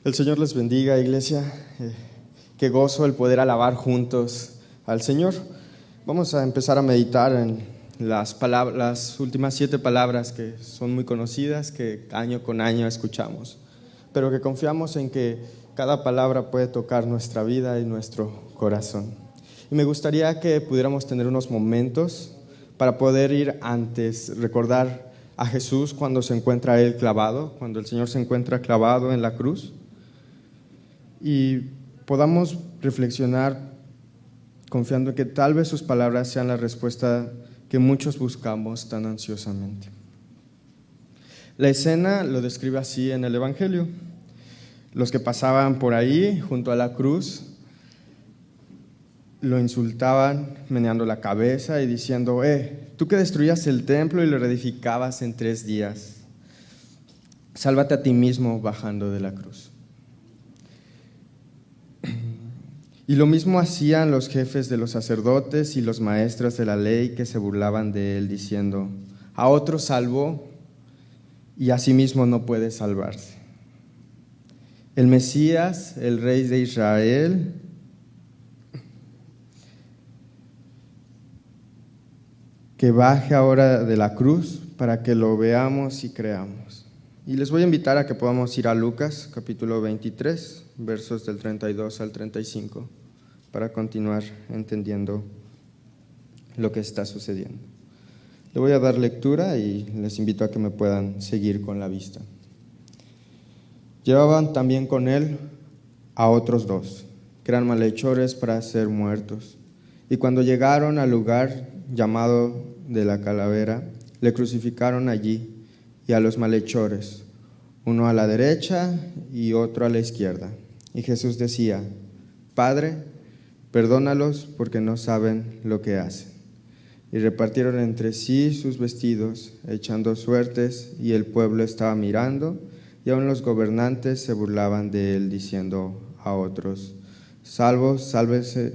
El Señor les bendiga, iglesia. Qué gozo el poder alabar juntos al Señor. Vamos a empezar a meditar en las últimas 7 palabras que son muy conocidas, que año con año escuchamos, pero que confiamos en que cada palabra puede tocar nuestra vida y nuestro corazón. Y me gustaría que pudiéramos tener unos momentos para poder ir antes, recordar a Jesús cuando se encuentra Él clavado, cuando el Señor se encuentra clavado en la cruz, y podamos reflexionar confiando en que tal vez sus palabras sean la respuesta que muchos buscamos tan ansiosamente. La escena lo describe así en el Evangelio. Los que pasaban por ahí, junto a la cruz, lo insultaban meneando la cabeza y diciendo: tú que destruías el templo y lo reedificabas en 3 días, sálvate a ti mismo bajando de la cruz. Y lo mismo hacían los jefes de los sacerdotes y los maestros de la ley, que se burlaban de él diciendo: a otro salvó y a sí mismo no puede salvarse. El Mesías, el Rey de Israel, que baje ahora de la cruz para que lo veamos y creamos. Y les voy a invitar a que podamos ir a Lucas, capítulo 23, versos del 32 al 35, para continuar entendiendo lo que está sucediendo. Le voy a dar lectura y les invito a que me puedan seguir con la vista. Llevaban también con él a otros 2, que eran malhechores para ser muertos. Y cuando llegaron al lugar llamado de la Calavera, le crucificaron allí y a los malhechores, uno a la derecha y otro a la izquierda. Y Jesús decía: Padre, perdónalos porque no saben lo que hacen. Y repartieron entre sí sus vestidos, echando suertes, y el pueblo estaba mirando, y aun los gobernantes se burlaban de él, diciendo a otros: sálvese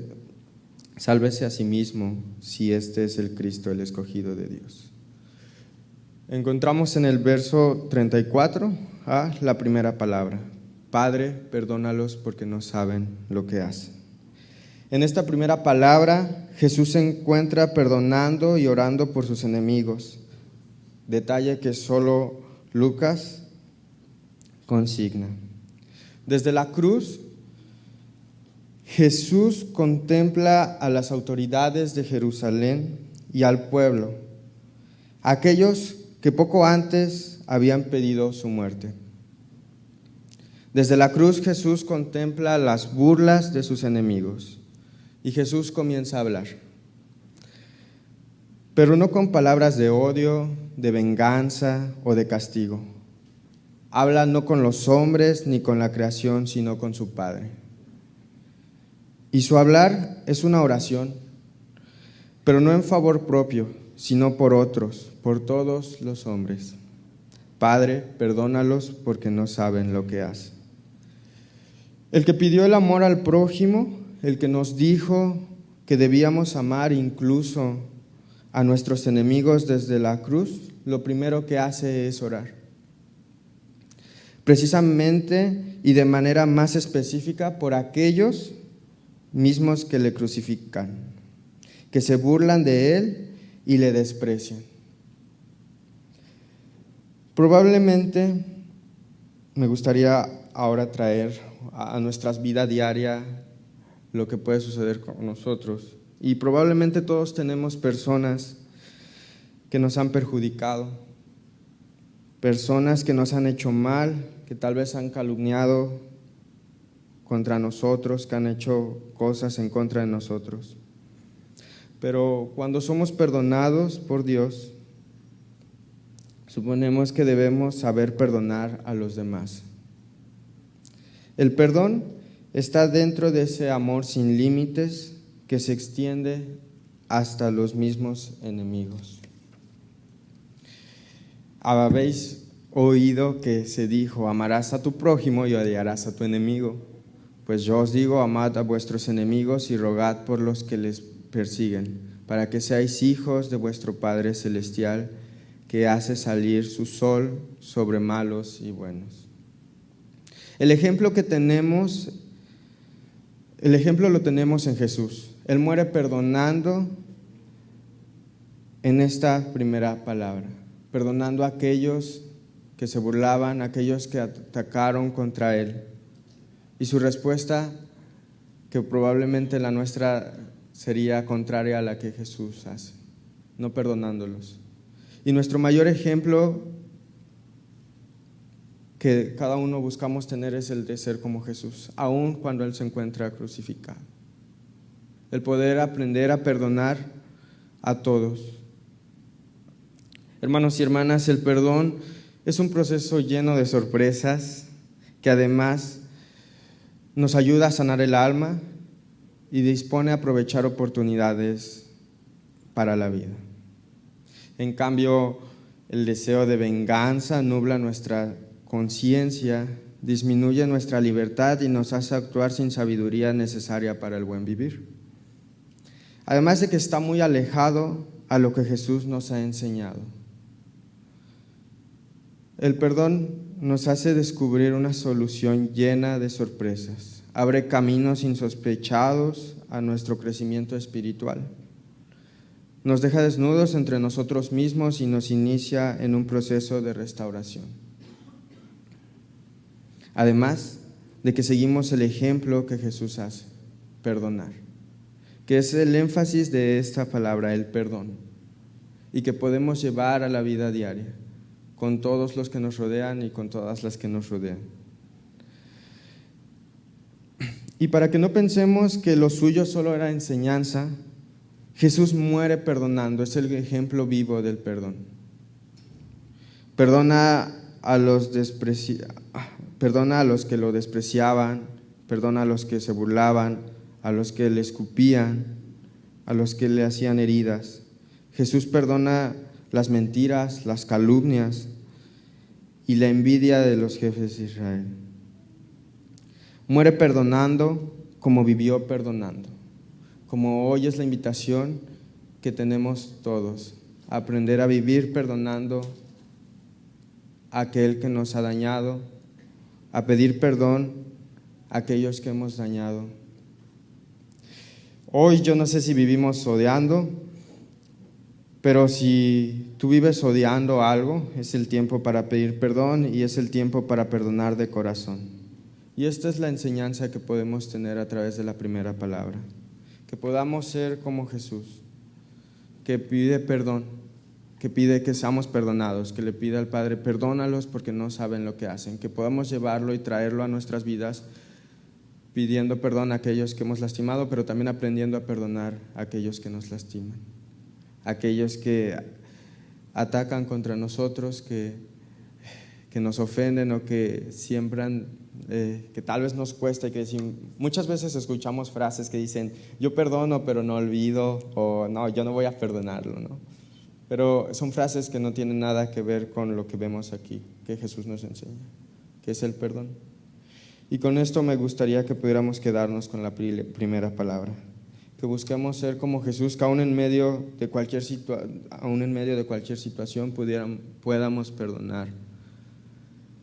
a sí mismo, si este es el Cristo, el escogido de Dios. Encontramos en el verso 34 la primera palabra: Padre, perdónalos porque no saben lo que hacen. En esta primera palabra, Jesús se encuentra perdonando y orando por sus enemigos, detalle que solo Lucas consigna. Desde la cruz, Jesús contempla a las autoridades de Jerusalén y al pueblo, aquellos que poco antes habían pedido su muerte. Desde la cruz, Jesús contempla las burlas de sus enemigos y Jesús comienza a hablar, pero no con palabras de odio, de venganza o de castigo. Habla no con los hombres ni con la creación, sino con su Padre. Y su hablar es una oración, pero no en favor propio, sino por otros, por todos los hombres. Padre, perdónalos porque no saben lo que hacen. El que pidió el amor al prójimo, el que nos dijo que debíamos amar incluso a nuestros enemigos desde la cruz, lo primero que hace es orar. Precisamente y de manera más específica por aquellos mismos que le crucifican, que se burlan de él y le desprecian. Probablemente me gustaría ahora traer a nuestra vida diaria lo que puede suceder con nosotros. Y probablemente todos tenemos personas que nos han perjudicado, personas que nos han hecho mal, que tal vez han calumniado contra nosotros, que han hecho cosas en contra de nosotros. Pero cuando somos perdonados por Dios, suponemos que debemos saber perdonar a los demás. El perdón está dentro de ese amor sin límites que se extiende hasta los mismos enemigos. Habéis oído que se dijo: amarás a tu prójimo y odiarás a tu enemigo. Pues yo os digo: amad a vuestros enemigos y rogad por los que les persiguen, para que seáis hijos de vuestro Padre Celestial, que hace salir su sol sobre malos y buenos. El ejemplo lo tenemos en Jesús. Él muere perdonando en esta primera palabra, perdonando a aquellos que se burlaban, a aquellos que atacaron contra Él. Y su respuesta, que probablemente la nuestra sería contraria a la que Jesús hace, no perdonándolos. Y nuestro mayor ejemplo que cada uno buscamos tener es el de ser como Jesús, aun cuando Él se encuentra crucificado. El poder aprender a perdonar a todos. Hermanos y hermanas, el perdón es un proceso lleno de sorpresas que además nos ayuda a sanar el alma y dispone a aprovechar oportunidades para la vida. En cambio, el deseo de venganza nubla nuestra conciencia, disminuye nuestra libertad y nos hace actuar sin sabiduría necesaria para el buen vivir. Además de que está muy alejado a lo que Jesús nos ha enseñado. El perdón nos hace descubrir una solución llena de sorpresas, abre caminos insospechados a nuestro crecimiento espiritual. Nos deja desnudos entre nosotros mismos y nos inicia en un proceso de restauración. Además de que seguimos el ejemplo que Jesús hace, perdonar, que es el énfasis de esta palabra, el perdón, y que podemos llevar a la vida diaria, con todos los que nos rodean y con todas las que nos rodean. Y para que no pensemos que lo suyo solo era enseñanza, Jesús muere perdonando, es el ejemplo vivo del perdón. Perdona a los que lo despreciaban, perdona a los que se burlaban, a los que le escupían, a los que le hacían heridas. Jesús perdona las mentiras, las calumnias y la envidia de los jefes de Israel. Muere perdonando como vivió perdonando. Como hoy es la invitación que tenemos todos, a aprender a vivir perdonando a aquel que nos ha dañado, a pedir perdón a aquellos que hemos dañado. Hoy yo no sé si vivimos odiando, pero si tú vives odiando algo, es el tiempo para pedir perdón y es el tiempo para perdonar de corazón. Y esta es la enseñanza que podemos tener a través de la primera palabra. Que podamos ser como Jesús, que pide perdón, que pide que seamos perdonados, que le pida al Padre, perdónalos porque no saben lo que hacen, que podamos llevarlo y traerlo a nuestras vidas, pidiendo perdón a aquellos que hemos lastimado, pero también aprendiendo a perdonar a aquellos que nos lastiman, aquellos que atacan contra nosotros, que nos ofenden o que siembran, que tal vez nos cuesta y que decimos, muchas veces escuchamos frases que dicen, yo perdono pero no olvido, o no, yo no voy a perdonarlo, ¿no? Pero son frases que no tienen nada que ver con lo que vemos aquí, que Jesús nos enseña, que es el perdón. Y con esto me gustaría que pudiéramos quedarnos con la primera palabra, que busquemos ser como Jesús, que aún en medio de cualquier situación podamos perdonar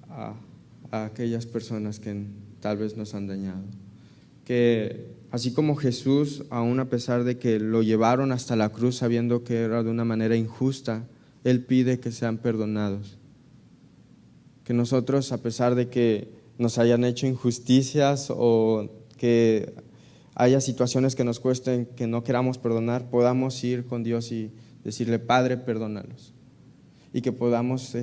a aquellas personas que tal vez nos han dañado. Que así como Jesús, aún a pesar de que lo llevaron hasta la cruz sabiendo que era de una manera injusta, Él pide que sean perdonados. Que nosotros, a pesar de que nos hayan hecho injusticias o que haya situaciones que nos cuesten, que no queramos perdonar, podamos ir con Dios y decirle, Padre, perdónalos. Y que podamos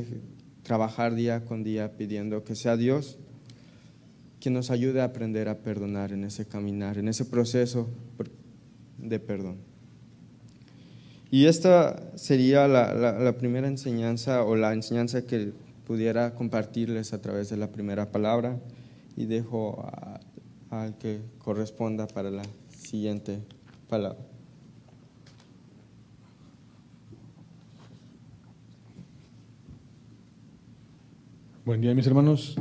trabajar día con día pidiendo que sea Dios quien nos ayude a aprender a perdonar en ese caminar, en ese proceso de perdón. Y esta sería la primera enseñanza o la enseñanza que pudiera compartirles a través de la primera palabra, y dejo al que corresponda para la siguiente palabra. Buen día, mis hermanos.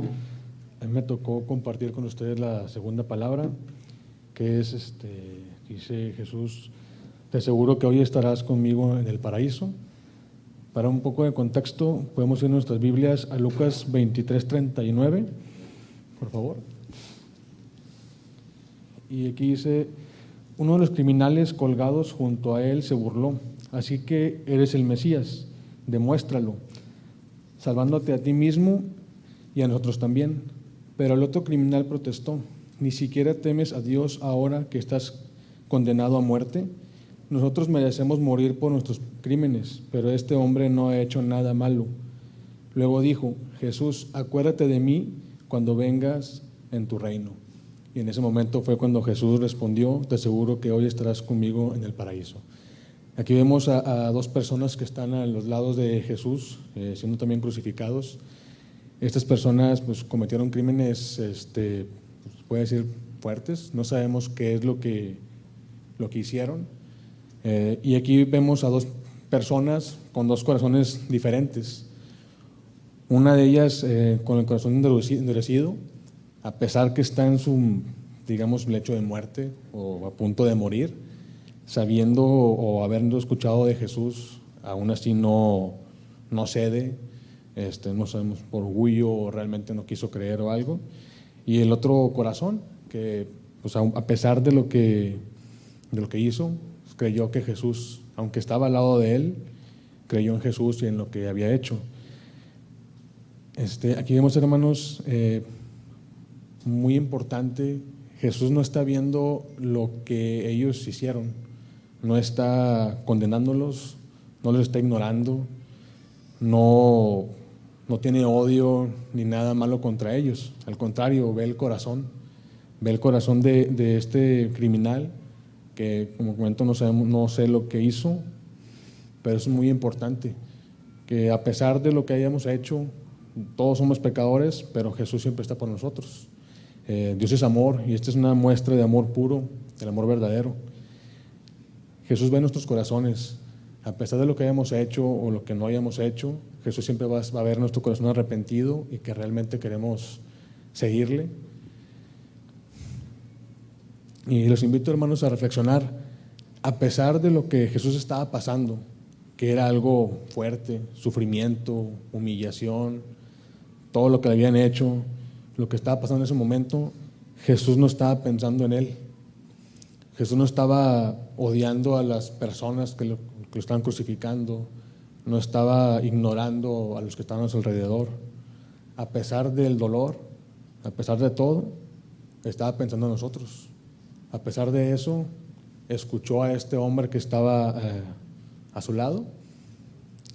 A mí me tocó compartir con ustedes la segunda palabra, que es, dice Jesús, te aseguro que hoy estarás conmigo en el paraíso. Para un poco de contexto, podemos ir en nuestras Biblias a Lucas 23:39, por favor. Y aquí dice, uno de los criminales colgados junto a él se burló, así que eres el Mesías, demuéstralo, salvándote a ti mismo y a nosotros también. Pero el otro criminal protestó, ¿ni siquiera temes a Dios ahora que estás condenado a muerte? Nosotros merecemos morir por nuestros crímenes, pero este hombre no ha hecho nada malo. Luego dijo, Jesús, acuérdate de mí cuando vengas en tu reino. Y en ese momento fue cuando Jesús respondió, te aseguro que hoy estarás conmigo en el paraíso. Aquí vemos a dos personas que están a los lados de Jesús, siendo también crucificados. Estas personas pues cometieron crímenes, pues, puede decir, fuertes. No sabemos qué es lo que hicieron. Y aquí vemos a dos personas con dos corazones diferentes. Una de ellas con el corazón endurecido, a pesar que está en su, digamos, lecho de muerte o a punto de morir, sabiendo o habiendo escuchado de Jesús, aún así no cede, no sabemos por orgullo o realmente no quiso creer o algo. Y el otro corazón, que pues, a pesar de lo que hizo, creyó que Jesús, aunque estaba al lado de él, creyó en Jesús y en lo que había hecho. Aquí vemos, hermanos, muy importante, Jesús no está viendo lo que ellos hicieron, no está condenándolos, no los está ignorando, no tiene odio ni nada malo contra ellos, al contrario, ve el corazón de este criminal, que como comento no sé lo que hizo, pero es muy importante que a pesar de lo que hayamos hecho, todos somos pecadores, pero Jesús siempre está por nosotros. Dios es amor y esta es una muestra de amor puro, del amor verdadero. Jesús ve nuestros corazones, a pesar de lo que hayamos hecho o lo que no hayamos hecho, Jesús siempre va a ver nuestro corazón arrepentido y que realmente queremos seguirle. Y los invito, hermanos, a reflexionar, a pesar de lo que Jesús estaba pasando, que era algo fuerte, sufrimiento, humillación, todo lo que le habían hecho, lo que estaba pasando en ese momento, Jesús no estaba pensando en él. Jesús no estaba odiando a las personas que lo estaban crucificando, no estaba ignorando a los que estaban a su alrededor. A pesar del dolor, a pesar de todo, estaba pensando en nosotros. A pesar de eso, escuchó a este hombre que estaba a su lado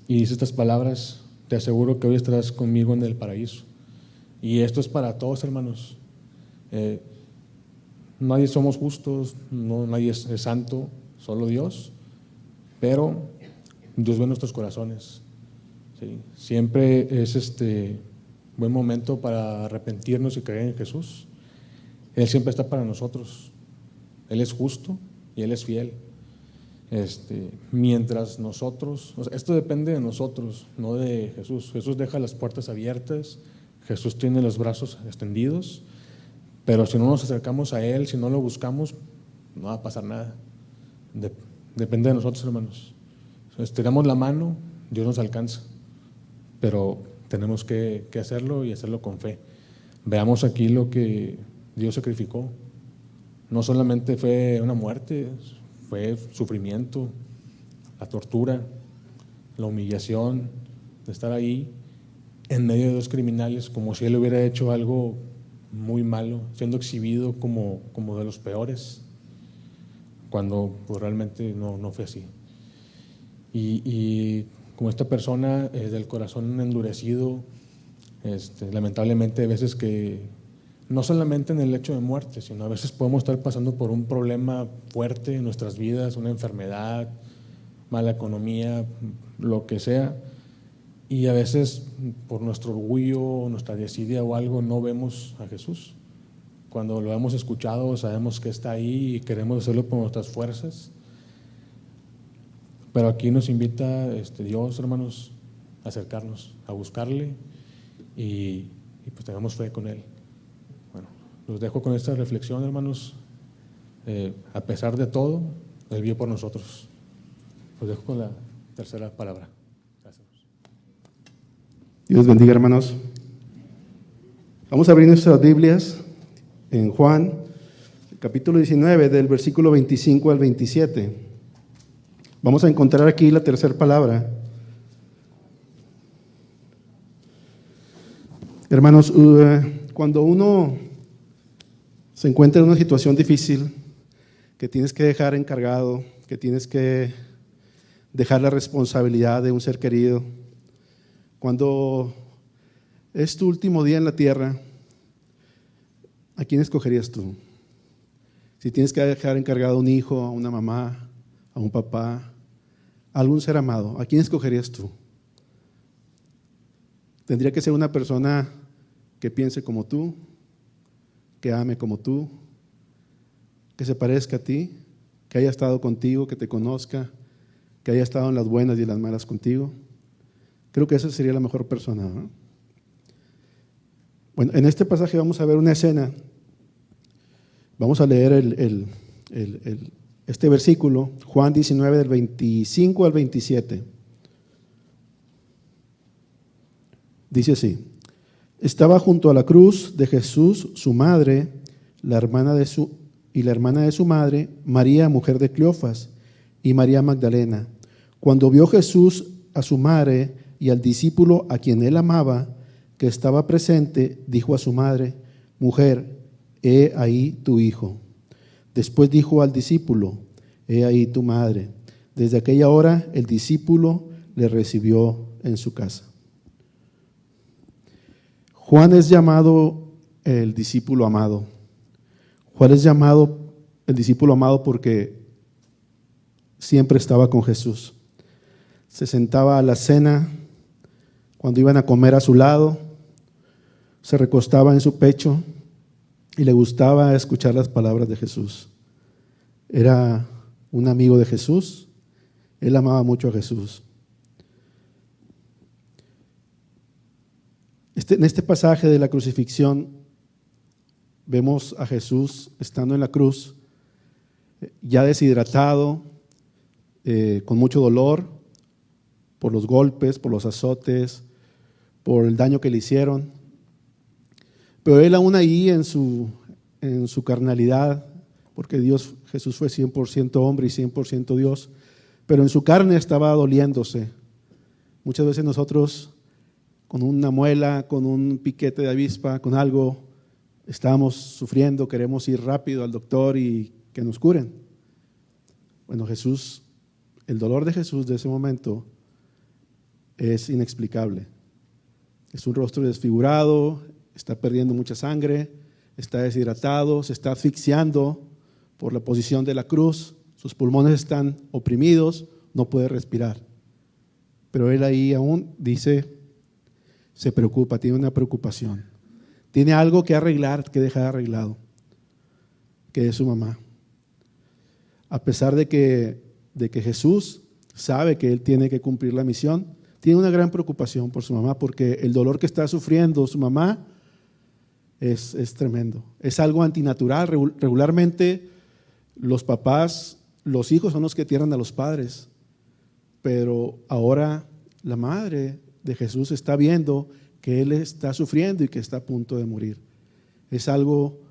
y dice estas palabras, te aseguro que hoy estarás conmigo en el paraíso. Y esto es para todos, hermanos. Nadie somos justos, nadie es santo, solo Dios, pero Dios ve nuestros corazones. ¿Sí? Siempre es buen momento para arrepentirnos y creer en Jesús. Él siempre está para nosotros. Él es justo y Él es fiel. Mientras nosotros, esto depende de nosotros, no de Jesús. Jesús deja las puertas abiertas, Jesús tiene los brazos extendidos, pero si no nos acercamos a Él, si no lo buscamos, no va a pasar nada. Depende de nosotros, hermanos. Estiramos la mano, Dios nos alcanza, pero tenemos que hacerlo y hacerlo con fe. Veamos aquí lo que Dios sacrificó. No solamente fue una muerte, fue sufrimiento, la tortura, la humillación de estar ahí en medio de dos criminales, como si él hubiera hecho algo muy malo, siendo exhibido como de los peores, cuando pues, realmente no fue así. Y como esta persona del corazón endurecido, lamentablemente hay veces que no solamente en el hecho de muerte, sino a veces podemos estar pasando por un problema fuerte en nuestras vidas, una enfermedad, mala economía, lo que sea, y a veces por nuestro orgullo, nuestra desidia o algo no vemos a Jesús. Cuando lo hemos escuchado sabemos que está ahí y queremos hacerlo por nuestras fuerzas, pero aquí nos invita Dios, hermanos, a acercarnos, a buscarle y pues tengamos fe con Él. Los dejo con esta reflexión, hermanos. A pesar de todo, Él vio por nosotros. Los dejo con la tercera palabra. Gracias. Dios bendiga, hermanos. Vamos a abrir nuestras Biblias en Juan, capítulo 19, del versículo 25 al 27. Vamos a encontrar aquí la tercera palabra. Hermanos, cuando uno se encuentra en una situación difícil, que tienes que dejar encargado, que tienes que dejar la responsabilidad de un ser querido, cuando es tu último día en la tierra, ¿a quién escogerías tú? Si tienes que dejar encargado a un hijo, a una mamá, a un papá, a algún ser amado, ¿a quién escogerías tú? Tendría que ser una persona que piense como tú, que ame como tú, que se parezca a ti, que haya estado contigo, que te conozca, que haya estado en las buenas y en las malas contigo. Creo que esa sería la mejor persona, ¿no? Bueno, en este pasaje vamos a ver una escena. Vamos a leer este versículo, Juan 19, del 25 al 27. Dice así: estaba junto a la cruz de Jesús su madre, la hermana de su madre, María, mujer de Cleofas, y María Magdalena. Cuando vio Jesús a su madre y al discípulo a quien él amaba, que estaba presente, dijo a su madre: mujer, he ahí tu hijo. Después dijo al discípulo: he ahí tu madre. Desde aquella hora el discípulo le recibió en su casa. Juan es llamado el discípulo amado. Juan es llamado el discípulo amado porque siempre estaba con Jesús. Se sentaba a la cena, cuando iban a comer a su lado, se recostaba en su pecho y le gustaba escuchar las palabras de Jesús. Era un amigo de Jesús, él amaba mucho a Jesús. En este pasaje de la crucifixión vemos a Jesús estando en la cruz, ya deshidratado, con mucho dolor por los golpes, por los azotes, por el daño que le hicieron. Pero él aún ahí en su carnalidad, porque Jesús fue 100% hombre y 100% Dios, pero en su carne estaba doliéndose. Muchas veces nosotros con una muela, con un piquete de avispa, con algo, estamos sufriendo, queremos ir rápido al doctor y que nos curen. Bueno, Jesús, el dolor de Jesús de ese momento es inexplicable. Es un rostro desfigurado, está perdiendo mucha sangre, está deshidratado, se está asfixiando por la posición de la cruz, sus pulmones están oprimidos, no puede respirar. Pero él ahí aún dice, se preocupa, tiene una preocupación. Tiene algo que arreglar, que dejar arreglado, que es su mamá. A pesar de que Jesús sabe que él tiene que cumplir la misión, tiene una gran preocupación por su mamá, porque el dolor que está sufriendo su mamá es tremendo. Es algo antinatural. Regularmente los papás, los hijos son los que tiernan a los padres, pero ahora la madre de Jesús está viendo que él está sufriendo y que está a punto de morir. Es algo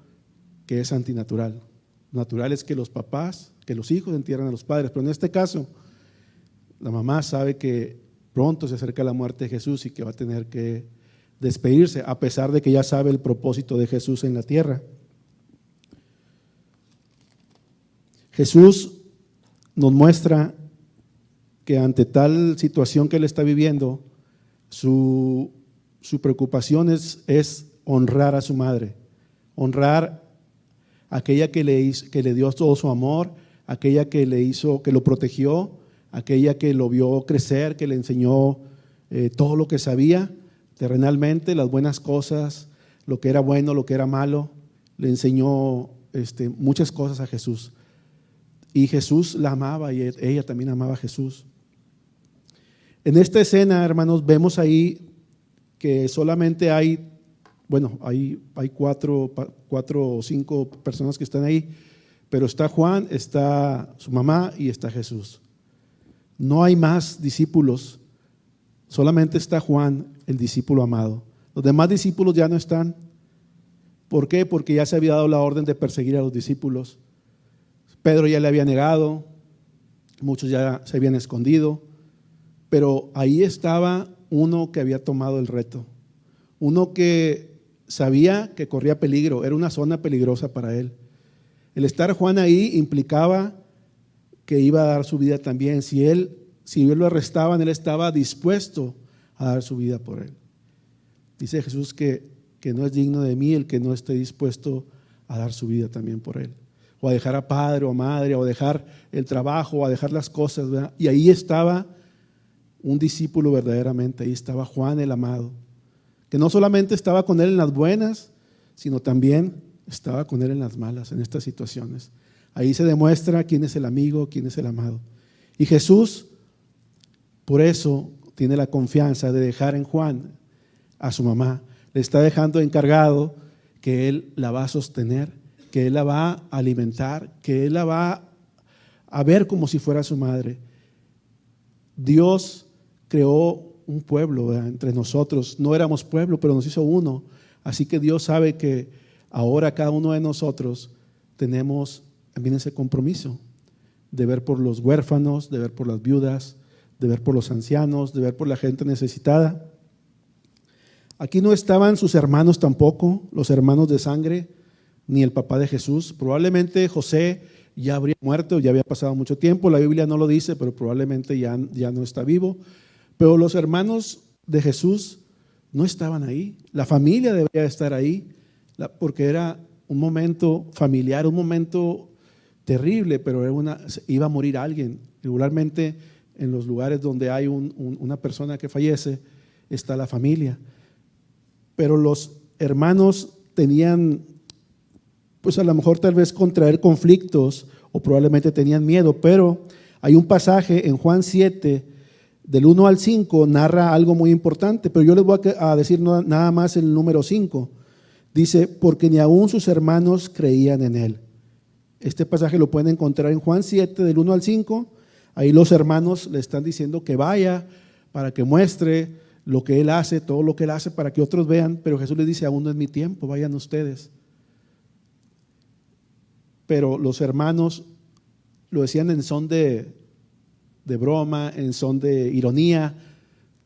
que es antinatural. Natural es que los papás, que los hijos entierran a los padres, pero en este caso la mamá sabe que pronto se acerca la muerte de Jesús y que va a tener que despedirse, a pesar de que ya sabe el propósito de Jesús en la tierra. Jesús nos muestra que ante tal situación que él está viviendo, su preocupación es honrar a su madre, honrar a aquella que le dio todo su amor, aquella que le hizo, que lo protegió, aquella que lo vio crecer, que le enseñó todo lo que sabía terrenalmente, las buenas cosas, lo que era bueno, lo que era malo, le enseñó muchas cosas a Jesús. Y Jesús la amaba y ella también amaba a Jesús. En esta escena, hermanos, vemos ahí que solamente hay cuatro o cinco personas que están ahí, pero está Juan, está su mamá y está Jesús. No hay más discípulos, solamente está Juan, el discípulo amado. Los demás discípulos ya no están, ¿Por qué? Porque ya se había dado la orden de perseguir a los discípulos. Pedro ya le había negado, muchos ya se habían escondido, pero ahí estaba uno que había tomado el reto, uno que sabía que corría peligro, era una zona peligrosa para él. El estar Juan ahí implicaba que iba a dar su vida también. Si él lo arrestaban, él estaba dispuesto a dar su vida por él. Dice Jesús que no es digno de mí el que no esté dispuesto a dar su vida también por él, o a dejar a padre o a madre, o a dejar el trabajo, o a dejar las cosas, ¿verdad? Y ahí estaba un discípulo verdaderamente, ahí estaba Juan el amado, que no solamente estaba con él en las buenas, sino también estaba con él en las malas, en estas situaciones. Ahí se demuestra quién es el amigo, quién es el amado. Y Jesús, por eso, tiene la confianza de dejar en Juan a su mamá. Le está dejando encargado que él la va a sostener, que él la va a alimentar, que él la va a ver como si fuera su madre. Dios creó un pueblo, ¿verdad?, entre nosotros. No éramos pueblo, pero nos hizo uno. Así que Dios sabe que ahora cada uno de nosotros tenemos también ese compromiso de ver por los huérfanos, de ver por las viudas, de ver por los ancianos, de ver por la gente necesitada. Aquí no estaban sus hermanos tampoco, los hermanos de sangre, ni el papá de Jesús. Probablemente José ya habría muerto, ya había pasado mucho tiempo, la Biblia no lo dice, pero probablemente ya no está vivo. Pero los hermanos de Jesús no estaban ahí, la familia debería estar ahí, porque era un momento familiar, un momento terrible, pero iba a morir alguien. Regularmente en los lugares donde hay una persona que fallece, está la familia. Pero los hermanos tenían, pues a lo mejor tal vez contraer conflictos, o probablemente tenían miedo, pero hay un pasaje en Juan 7, del 1 al 5, narra algo muy importante, pero yo les voy a decir nada más el número 5. Dice, porque ni aún sus hermanos creían en él. Este pasaje lo pueden encontrar en Juan 7, del 1 al 5. Ahí los hermanos le están diciendo que vaya para que muestre lo que él hace, todo lo que él hace para que otros vean, pero Jesús les dice, aún no es mi tiempo, vayan ustedes. Pero los hermanos lo decían en son de broma, en son de ironía,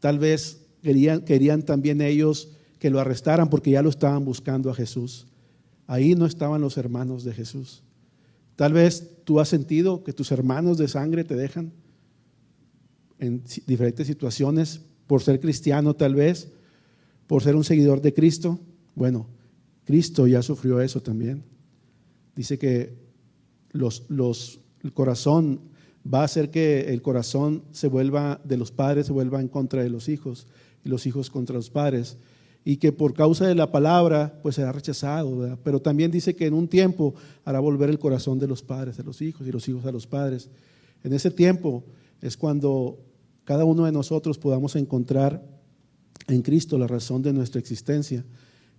tal vez querían también ellos que lo arrestaran porque ya lo estaban buscando a Jesús. Ahí no estaban los hermanos de Jesús. Tal vez tú has sentido que tus hermanos de sangre te dejan en diferentes situaciones, por ser cristiano tal vez, por ser un seguidor de Cristo. Bueno, Cristo ya sufrió eso también. Dice que el corazón va a hacer que el corazón de los padres se vuelva en contra de los hijos, y los hijos contra los padres, y que por causa de la palabra pues será rechazado, ¿verdad? Pero también dice que en un tiempo hará volver el corazón de los padres a los hijos y los hijos a los padres. En ese tiempo es cuando cada uno de nosotros podamos encontrar en Cristo la razón de nuestra existencia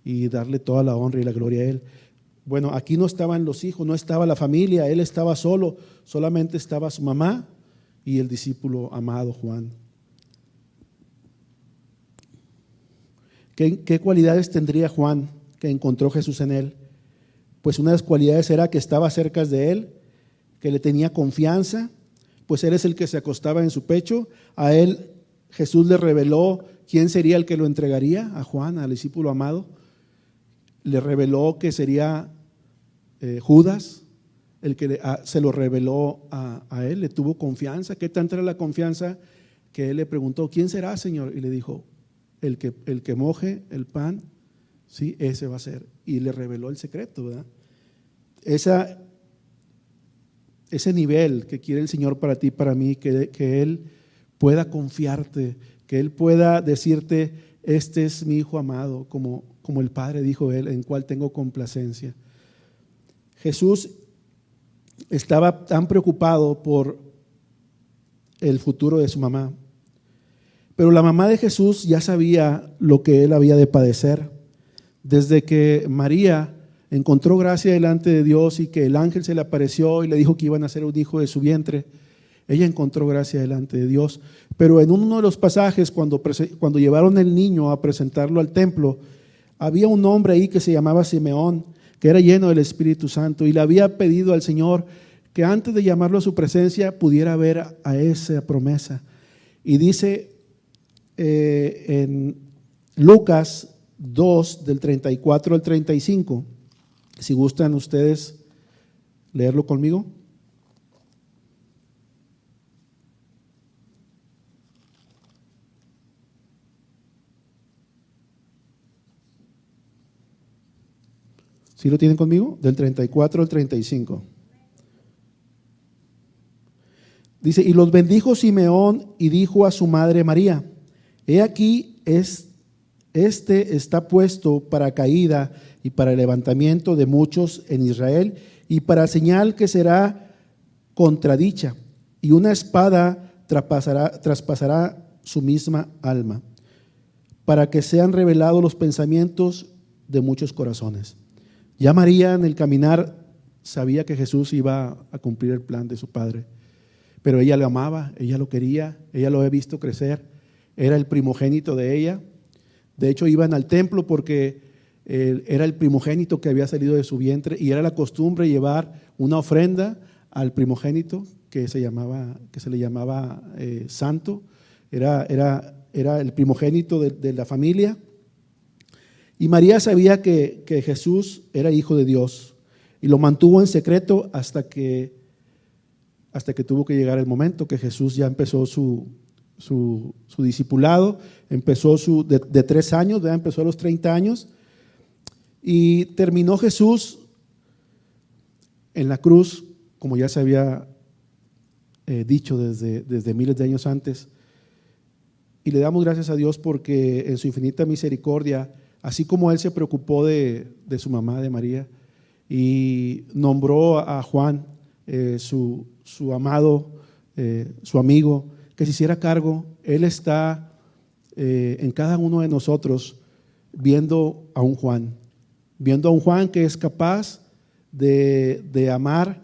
y darle toda la honra y la gloria a Él. Bueno, aquí no estaban los hijos, no estaba la familia, Él estaba solo, solamente estaba su mamá y el discípulo amado Juan. ¿Qué cualidades tendría Juan que encontró Jesús en él? Pues una de las cualidades era que estaba cerca de él, que le tenía confianza, pues él es el que se acostaba en su pecho. A él Jesús le reveló quién sería el que lo entregaría, a Juan, al discípulo amado. Le reveló que sería Judas, el que se lo reveló a él, le tuvo confianza. ¿Qué tanta era la confianza que él le preguntó, ¿quién será, Señor? Y le dijo, el que moje el pan, sí, ese va a ser. Y le reveló el secreto, ¿verdad? Ese nivel que quiere el Señor para ti, para mí, que Él pueda confiarte, que Él pueda decirte, este es mi Hijo amado, como el Padre dijo Él, en cual tengo complacencia. Jesús estaba tan preocupado por el futuro de su mamá, pero la mamá de Jesús ya sabía lo que Él había de padecer. Desde que María encontró gracia delante de Dios y que el ángel se le apareció y le dijo que iban a ser un hijo de su vientre, ella encontró gracia delante de Dios. Pero en uno de los pasajes, cuando llevaron el niño a presentarlo al templo, había un hombre ahí que se llamaba Simeón, que era lleno del Espíritu Santo, y le había pedido al Señor que antes de llamarlo a su presencia pudiera ver a esa promesa. Y dice en Lucas 2, del 34 al 35, si gustan ustedes leerlo conmigo. ¿Sí lo tienen conmigo? Del 34 al 35. Dice, y los bendijo Simeón y dijo a su madre María, he aquí, este está puesto para caída y para levantamiento de muchos en Israel y para señal que será contradicha, y una espada traspasará su misma alma, para que sean revelados los pensamientos de muchos corazones. Ya María en el caminar sabía que Jesús iba a cumplir el plan de su padre, pero ella lo amaba, ella lo quería, ella lo había visto crecer, era el primogénito de ella. De hecho, iban al templo porque era el primogénito que había salido de su vientre y era la costumbre llevar una ofrenda al primogénito que se le llamaba santo, era el primogénito de la familia. Y María sabía que Jesús era hijo de Dios y lo mantuvo en secreto hasta que tuvo que llegar el momento que Jesús ya empezó su discipulado, empezó de 3 años, ¿verdad? Empezó a los 30 años y terminó Jesús en la cruz, como ya se había dicho desde miles de años antes. Y le damos gracias a Dios porque en su infinita misericordia, así como Él se preocupó de su mamá, de María, y nombró a Juan, su amado, su amigo, que se hiciera cargo, Él está en cada uno de nosotros viendo a un Juan que es capaz de amar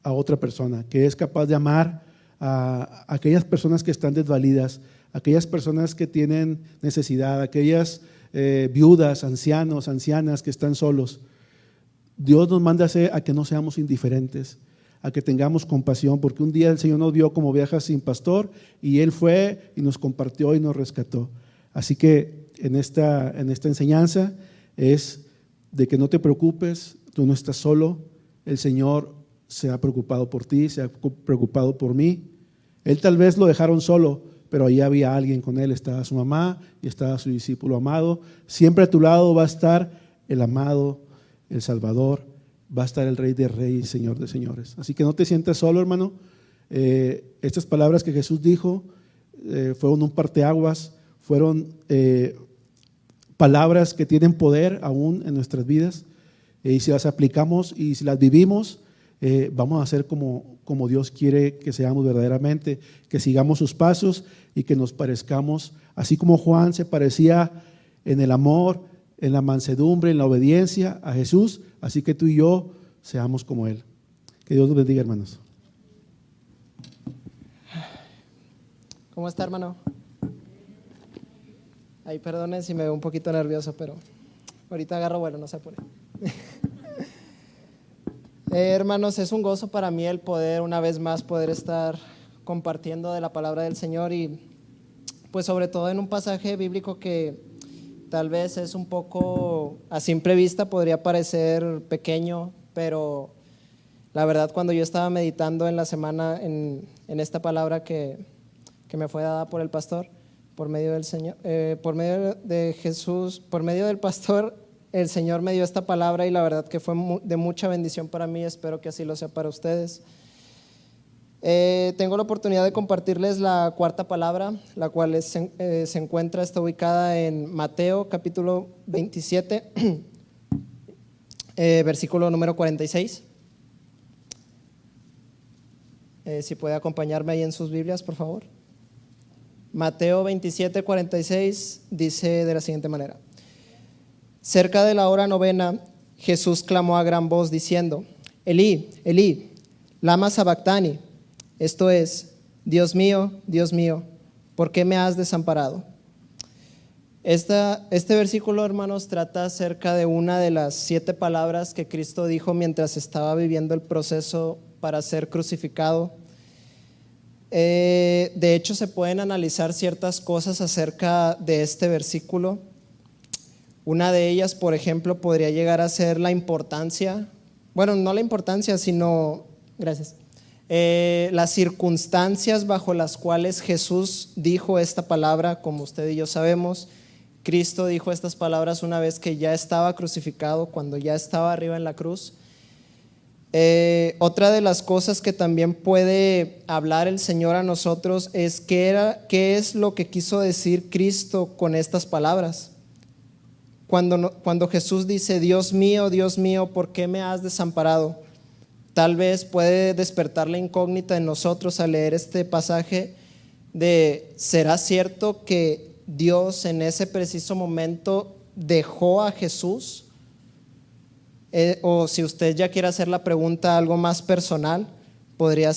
a otra persona, que es capaz de amar a aquellas personas que están desvalidas, aquellas personas que tienen necesidad, aquellas viudas, ancianos, ancianas que están solos. Dios nos manda a que no seamos indiferentes, a que tengamos compasión, porque un día el Señor nos vio como ovejas sin pastor y Él fue y nos compartió y nos rescató. Así que en esta enseñanza es de que no te preocupes, tú no estás solo, el Señor se ha preocupado por ti, se ha preocupado por mí. Él tal vez lo dejaron solo, pero ahí había alguien con él, estaba su mamá y estaba su discípulo amado. Siempre a tu lado va a estar el amado, el Salvador, va a estar el Rey de Reyes, Señor de Señores. Así que no te sientas solo, hermano. Estas palabras que Jesús dijo fueron un parteaguas, fueron palabras que tienen poder aún en nuestras vidas. Y si las aplicamos y si las vivimos, vamos a ser como Dios quiere que seamos verdaderamente, que sigamos sus pasos y que nos parezcamos, así como Juan se parecía en el amor, en la mansedumbre, en la obediencia a Jesús, así que tú y yo seamos como Él. Que Dios los bendiga, hermanos. ¿Cómo está, hermano? Ay, perdone si me veo un poquito nervioso, pero ahorita agarro vuelo, no se apure. Hermanos, es un gozo para mí el poder una vez más poder estar compartiendo de la palabra del Señor y pues sobre todo en un pasaje bíblico que tal vez es un poco a simple vista podría parecer pequeño, pero la verdad cuando yo estaba meditando en la semana en esta palabra que me fue dada por el pastor, por medio del Señor, por medio de Jesús, por medio del pastor, el Señor me dio esta palabra y la verdad que fue de mucha bendición para mí, espero que así lo sea para ustedes. Tengo la oportunidad de compartirles la cuarta palabra, la cual está ubicada en Mateo capítulo 27, versículo número 46. Si puede acompañarme ahí en sus Biblias, por favor. Mateo 27, 46 dice de la siguiente manera: cerca de la hora novena, Jesús clamó a gran voz diciendo: Elí, Elí, lama sabactani. Esto es, Dios mío, ¿por qué me has desamparado? Este versículo, hermanos, trata acerca de una de las 7 palabras que Cristo dijo mientras estaba viviendo el proceso para ser crucificado. De hecho, se pueden analizar ciertas cosas acerca de este versículo. Una de ellas, por ejemplo, podría llegar a ser la importancia, bueno, no la importancia, sino, gracias, las circunstancias bajo las cuales Jesús dijo esta palabra. Como usted y yo sabemos, Cristo dijo estas palabras una vez que ya estaba crucificado, cuando ya estaba arriba en la cruz. Otra de las cosas que también puede hablar el Señor a nosotros es qué es lo que quiso decir Cristo con estas palabras. Cuando Jesús dice, Dios mío, ¿por qué me has desamparado? Tal vez puede despertar la incógnita en nosotros al leer este pasaje de, ¿será cierto que Dios en ese preciso momento dejó a Jesús? O si usted ya quiere hacer la pregunta algo más personal, podría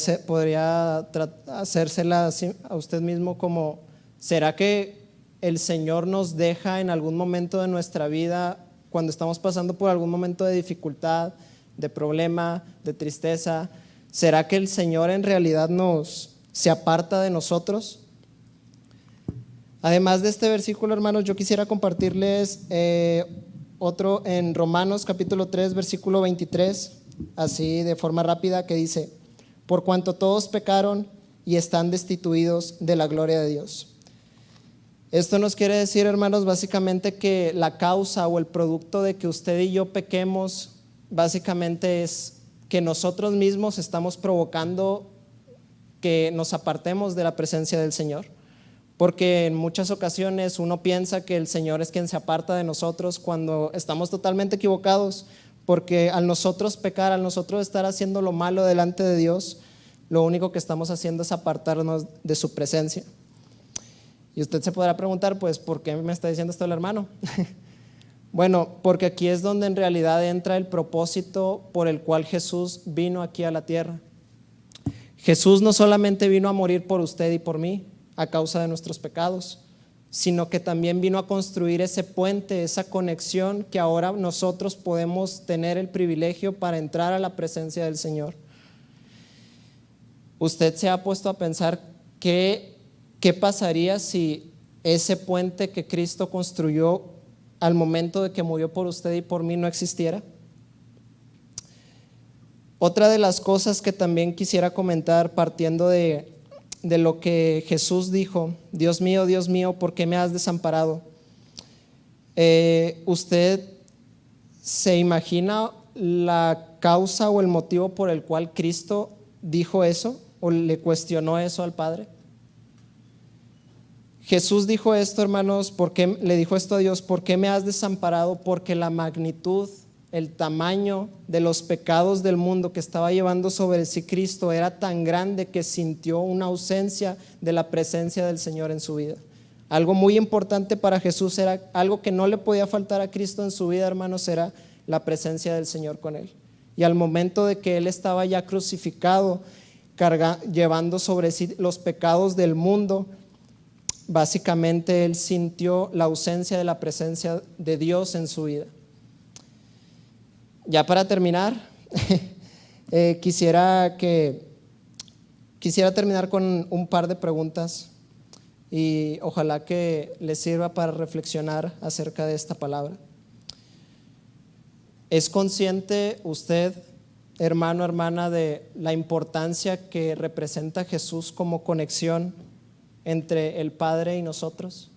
hacérsela a usted mismo como, ¿será que el Señor nos deja en algún momento de nuestra vida cuando estamos pasando por algún momento de dificultad, de problema, de tristeza? ¿Será que el Señor en realidad se aparta de nosotros? Además de este versículo, hermanos, yo quisiera compartirles otro en Romanos capítulo 3, versículo 23, así de forma rápida, que dice, por cuanto todos pecaron y están destituidos de la gloria de Dios. Esto nos quiere decir, hermanos, básicamente que la causa o el producto de que usted y yo pequemos, básicamente es que nosotros mismos estamos provocando que nos apartemos de la presencia del Señor. Porque en muchas ocasiones uno piensa que el Señor es quien se aparta de nosotros cuando estamos totalmente equivocados, porque al nosotros pecar, al nosotros estar haciendo lo malo delante de Dios, lo único que estamos haciendo es apartarnos de su presencia. Y usted se podrá preguntar, pues, ¿por qué me está diciendo esto el hermano? Bueno, porque aquí es donde en realidad entra el propósito por el cual Jesús vino aquí a la tierra. Jesús no solamente vino a morir por usted y por mí a causa de nuestros pecados, sino que también vino a construir ese puente, esa conexión que ahora nosotros podemos tener el privilegio para entrar a la presencia del Señor. ¿Usted se ha puesto a pensar qué pasaría si ese puente que Cristo construyó al momento de que murió por usted y por mí no existiera? Otra de las cosas que también quisiera comentar partiendo de lo que Jesús dijo, Dios mío, ¿por qué me has desamparado? ¿Usted se imagina la causa o el motivo por el cual Cristo dijo eso o le cuestionó eso al Padre? Jesús dijo esto, hermanos, le dijo esto a Dios, ¿por qué me has desamparado? Porque la magnitud, el tamaño de los pecados del mundo que estaba llevando sobre sí Cristo era tan grande que sintió una ausencia de la presencia del Señor en su vida. Algo muy importante para Jesús, era algo que no le podía faltar a Cristo en su vida, hermanos, era la presencia del Señor con él. Y al momento de que él estaba ya crucificado, llevando sobre sí los pecados del mundo, básicamente él sintió la ausencia de la presencia de Dios en su vida. Ya para terminar, quisiera terminar con un par de preguntas y ojalá que les sirva para reflexionar acerca de esta palabra. ¿Es consciente usted, hermano, hermana, de la importancia que representa Jesús como conexión entre el Padre y nosotros?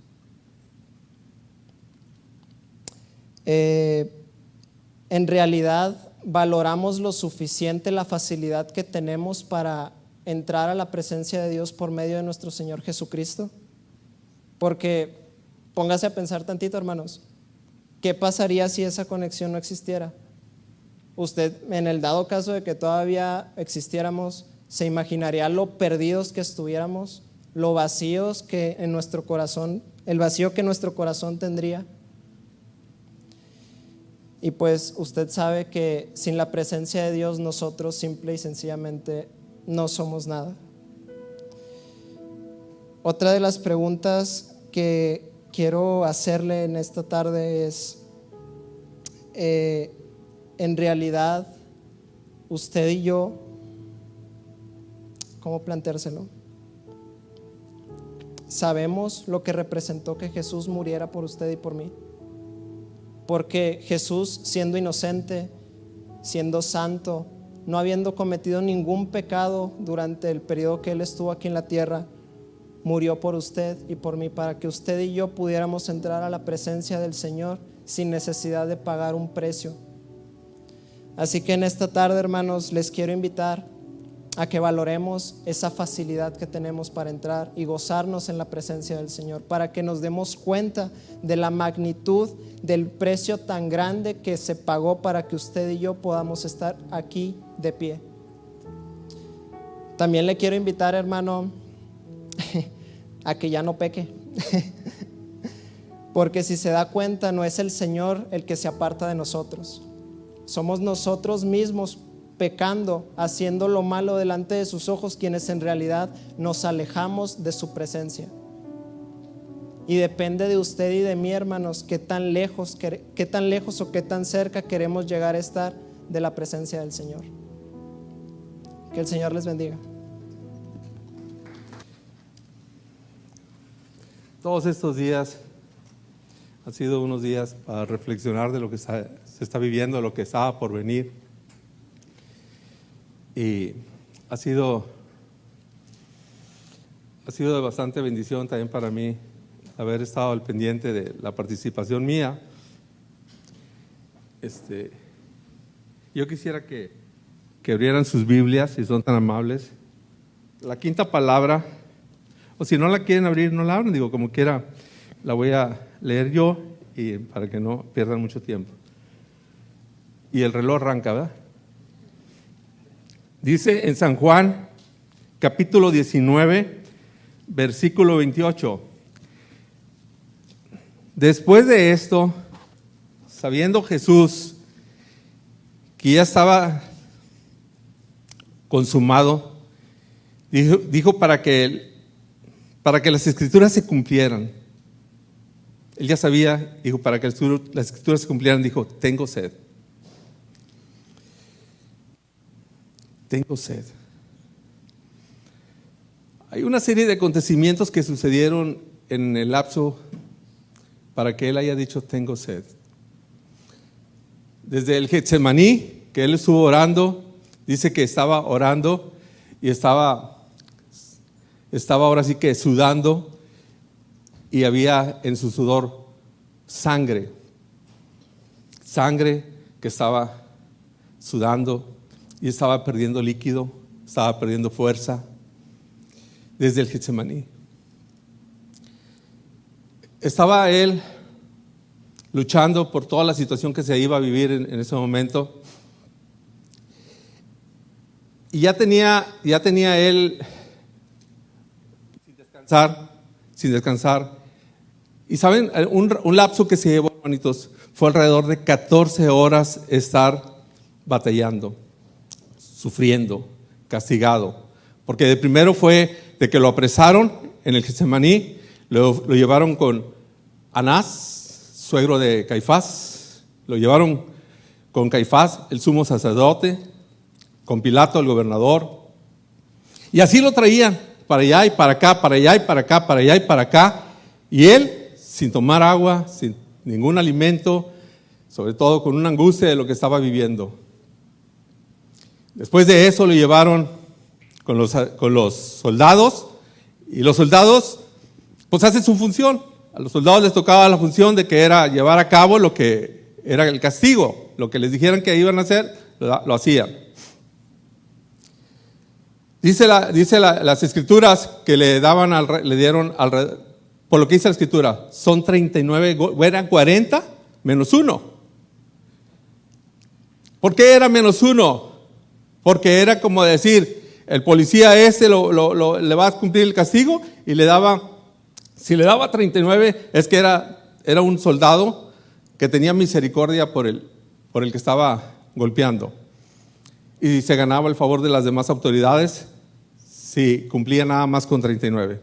En realidad, ¿valoramos lo suficiente la facilidad que tenemos para entrar a la presencia de Dios por medio de nuestro Señor Jesucristo? Porque póngase a pensar tantito, hermanos, ¿qué pasaría si esa conexión no existiera? Usted, en el dado caso de que todavía existiéramos, ¿se imaginaría lo perdidos que estuviéramos? Lo vacíos que en nuestro corazón, el vacío que nuestro corazón tendría. Y pues usted sabe que sin la presencia de Dios nosotros simple y sencillamente no somos nada. Otra de las preguntas que quiero hacerle en esta tarde es, en realidad, usted y yo, ¿cómo planteárselo? Sabemos lo que representó que Jesús muriera por usted y por mí, porque Jesús, siendo inocente, siendo santo, no habiendo cometido ningún pecado durante el periodo que Él estuvo aquí en la tierra, murió por usted y por mí, para que usted y yo pudiéramos entrar a la presencia del Señor sin necesidad de pagar un precio. Así que en esta tarde, hermanos, les quiero invitar a que valoremos esa facilidad que tenemos para entrar y gozarnos en la presencia del Señor, para que nos demos cuenta de la magnitud del precio tan grande que se pagó para que usted y yo podamos estar aquí de pie. También le quiero invitar, hermano, a que ya no peque, porque si se da cuenta, no es el Señor el que se aparta de nosotros, somos nosotros mismos pecando, haciendo lo malo delante de sus ojos, quienes en realidad nos alejamos de su presencia. Y depende de usted y de mí, hermanos, qué tan lejos o qué tan cerca queremos llegar a estar de la presencia del Señor. Que el Señor les bendiga. Todos estos días han sido unos días para reflexionar de lo que se está viviendo, lo que estaba por venir. Y ha sido de bastante bendición también para mí haber estado al pendiente de la participación mía. Yo quisiera que abrieran sus Biblias, si son tan amables. La quinta palabra, o si no la quieren abrir, no la abran, digo, como quiera, la voy a leer yo y para que no pierdan mucho tiempo. Y el reloj arranca, ¿verdad? Dice en San Juan, capítulo 19, versículo 28. Después de esto, sabiendo Jesús que ya estaba consumado, dijo para que las escrituras se cumplieran. Él ya sabía, dijo, para que las escrituras se cumplieran, dijo, tengo sed. Tengo sed. Hay una serie de acontecimientos que sucedieron en el lapso para que él haya dicho tengo sed. Desde el Getsemaní, que él estuvo orando, dice que estaba orando y estaba ahora sí que sudando, y había en su sudor sangre que estaba sudando. Y estaba perdiendo líquido, estaba perdiendo fuerza desde el Getsemaní. Estaba él luchando por toda la situación que se iba a vivir en ese momento. Y ya tenía él sin descansar. Y saben, un lapso que se llevó, hermanitos, fue alrededor de 14 horas estar batallando, sufriendo, castigado. Porque de primero fue de que lo apresaron en el Getsemaní, lo llevaron con Anás, suegro de Caifás, lo llevaron con Caifás, el sumo sacerdote, con Pilato, el gobernador, y así lo traían para allá y para acá, para allá y para acá, para allá y para acá, y él sin tomar agua, sin ningún alimento, sobre todo con una angustia de lo que estaba viviendo. Después de eso lo llevaron con los soldados, y los soldados pues hacen su función. A los soldados les tocaba la función de que era llevar a cabo lo que era el castigo, lo que les dijeran que iban a hacer, lo hacían. Dice las escrituras que le dieron por lo que dice la escritura, son 39, eran 40 menos 1. ¿Por qué era menos 1? Porque era como decir, el policía le va a cumplir el castigo y si le daba 39 es que era un soldado que tenía misericordia por el que estaba golpeando, y se ganaba el favor de las demás autoridades si cumplía nada más con 39.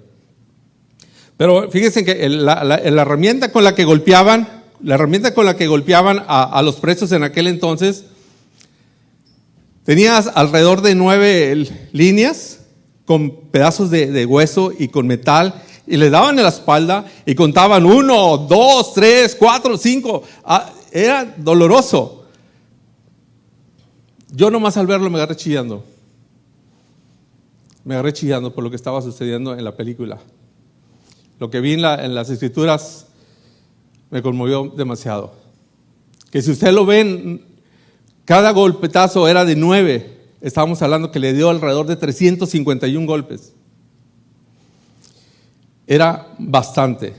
Pero fíjense que la herramienta con la que golpeaban, a los presos en aquel entonces, tenías alrededor de 9 líneas con pedazos de hueso y con metal, y le daban en la espalda y contaban 1, 2, 3, 4, 5. Era doloroso. Yo nomás al verlo me agarré chillando. Me agarré chillando por lo que estaba sucediendo en la película. Lo que vi en las escrituras me conmovió demasiado. Que si usted lo ven, cada golpetazo era de 9. Estábamos hablando que le dio alrededor de 351 golpes. Era bastante.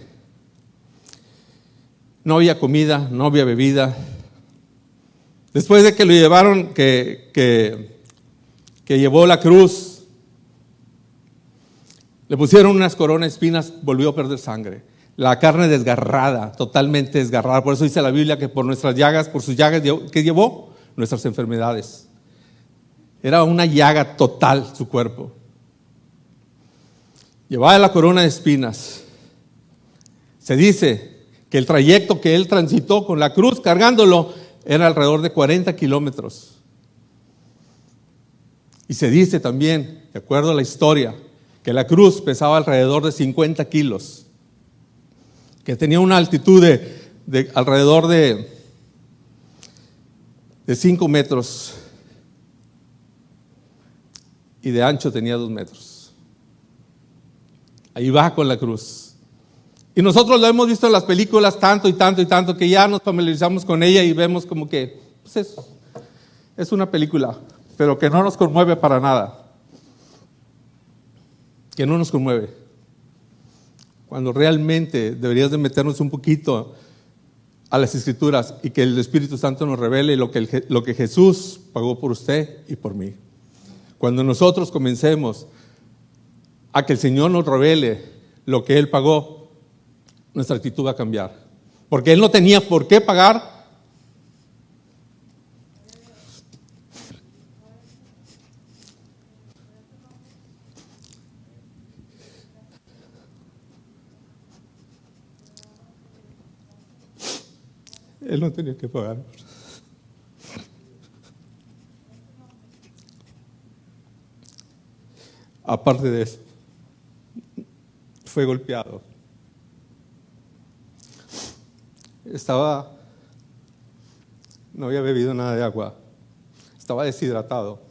No había comida, no había bebida. Después de que lo llevaron, que llevó la cruz, le pusieron unas coronas de espinas, volvió a perder sangre. La carne desgarrada, totalmente desgarrada. Por eso dice la Biblia que por nuestras llagas, por sus llagas, ¿qué llevó? Nuestras enfermedades. Era una llaga total su cuerpo. Llevaba la corona de espinas. Se dice que el trayecto que él transitó con la cruz cargándolo era alrededor de 40 kilómetros. Y se dice también, de acuerdo a la historia, que la cruz pesaba alrededor de 50 kilos, que tenía una altitud de alrededor de 5 metros y de ancho tenía 2 metros. Ahí va con la cruz. Y nosotros lo hemos visto en las películas tanto y tanto y tanto que ya nos familiarizamos con ella y vemos como que pues es una película, pero que no nos conmueve para nada. Que no nos conmueve. Cuando realmente deberías de meternos un poquito a las Escrituras y que el Espíritu Santo nos revele lo que Jesús pagó por usted y por mí. Cuando nosotros comencemos a que el Señor nos revele lo que Él pagó, nuestra actitud va a cambiar. Porque Él no tenía por qué pagar. Él no tenía que pagar. Aparte de eso, fue golpeado. No había bebido nada de agua. Estaba deshidratado.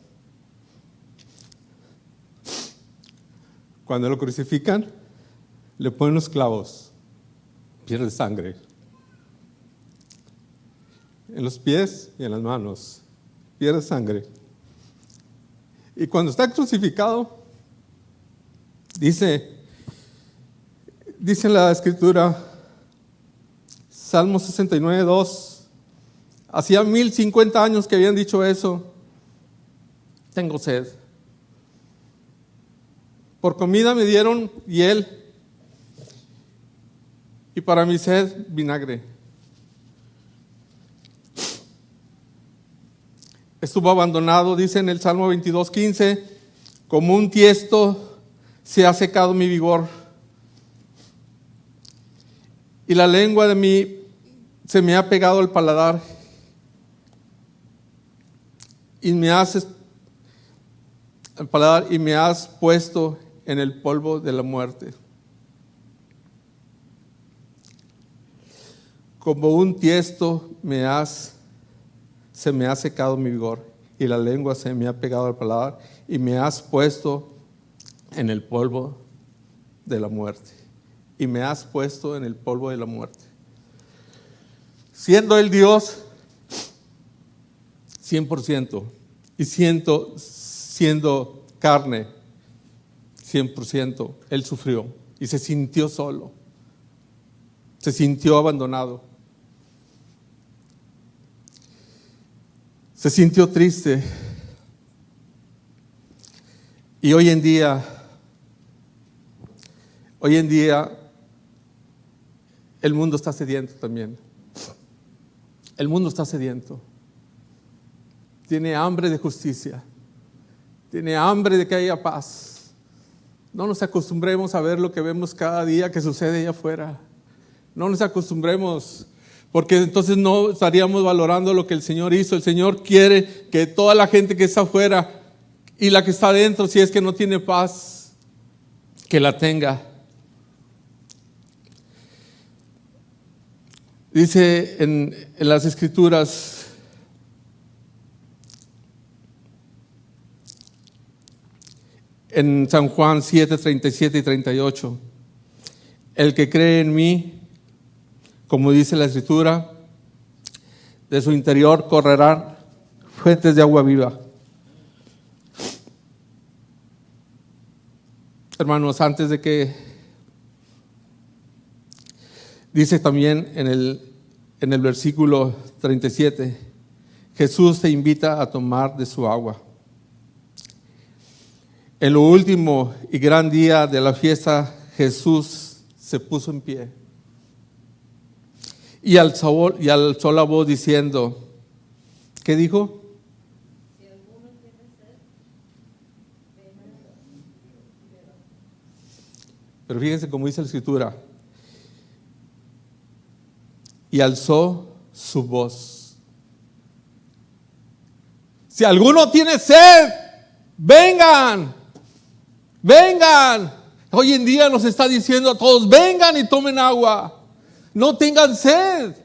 Cuando lo crucifican, le ponen los clavos, pierde sangre. En los pies y en las manos, pierde sangre. Y cuando está crucificado, dice en la Escritura, Salmo 69:2, hacía 1050 años que habían dicho eso, tengo sed. Por comida me dieron hiel y para mi sed vinagre. Estuvo abandonado, dice en el Salmo 22:15, como un tiesto se ha secado mi vigor. Y la lengua de mí se me ha pegado al paladar. Y me has puesto en el polvo de la muerte. Como un tiesto se me ha secado mi vigor, y la lengua se me ha pegado al paladar, y me has puesto en el polvo de la muerte. Y me has puesto en el polvo de la muerte. Siendo el Dios 100% y siendo carne 100%, Él sufrió y se sintió solo, se sintió abandonado, se sintió triste. Y hoy en día el mundo está sediento también. El mundo está sediento. Tiene hambre de justicia. Tiene hambre de que haya paz. No nos acostumbremos a ver lo que vemos cada día que sucede allá afuera. No nos acostumbremos, porque entonces no estaríamos valorando lo que el Señor hizo. El Señor quiere que toda la gente que está afuera y la que está adentro, si es que no tiene paz, que la tenga. Dice en las Escrituras, en San Juan 7, 37 y 38, el que cree en mí, como dice la Escritura, de su interior correrán fuentes de agua viva. Hermanos, antes de que dice también en el versículo 37, Jesús te invita a tomar de su agua. En lo último y gran día de la fiesta, Jesús se puso en pie y alzó la voz diciendo, ¿qué dijo? Si alguno tiene sed, venga y beba. Pero fíjense cómo dice la Escritura, y alzó su voz. Si alguno tiene sed, vengan, vengan. Hoy en día nos está diciendo a todos, vengan y tomen agua. No tengan sed.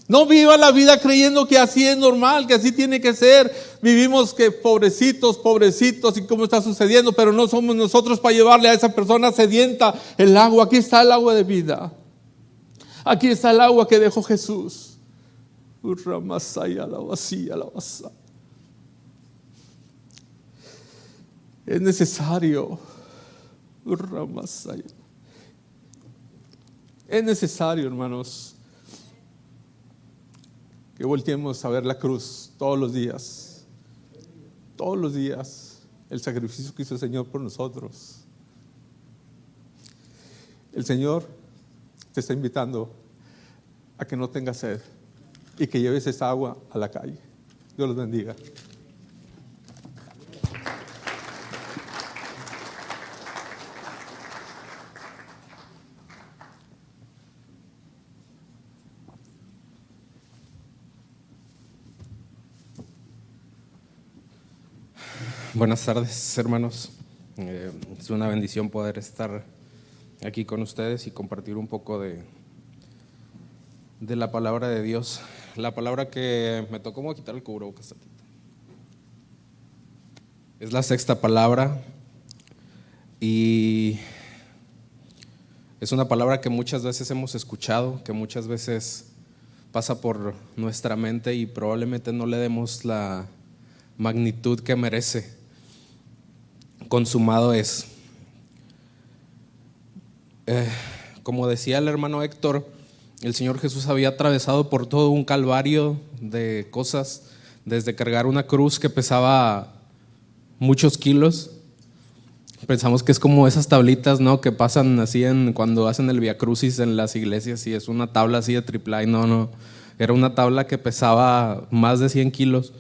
No vivan la vida creyendo que así es normal, que así tiene que ser. Vivimos que pobrecitos, pobrecitos y cómo está sucediendo, pero no somos nosotros para llevarle a esa persona sedienta el agua. Aquí está el agua de vida. Aquí está el agua que dejó Jesús. Es necesario. Es necesario, hermanos, que volteemos a ver la cruz todos los días. Todos los días. El sacrificio que hizo el Señor por nosotros. El Señor te está invitando a que no tengas sed y que lleves esa agua a la calle. Dios los bendiga. Buenas tardes, hermanos. Es una bendición poder estar aquí con ustedes y compartir un poco de la palabra de Dios. La palabra que me tocó, como quitar el cubrebocas. Es la sexta palabra y es una palabra que muchas veces hemos escuchado, que muchas veces pasa por nuestra mente y probablemente no le demos la magnitud que merece. Consumado es. Como decía el hermano Héctor, el Señor Jesús había atravesado por todo un calvario de cosas, desde cargar una cruz que pesaba muchos kilos. Pensamos que es como esas tablitas, ¿no?, que pasan así cuando hacen el Via Crucis en las iglesias, y es una tabla así de triple. No, era una tabla que pesaba más de 100 kilos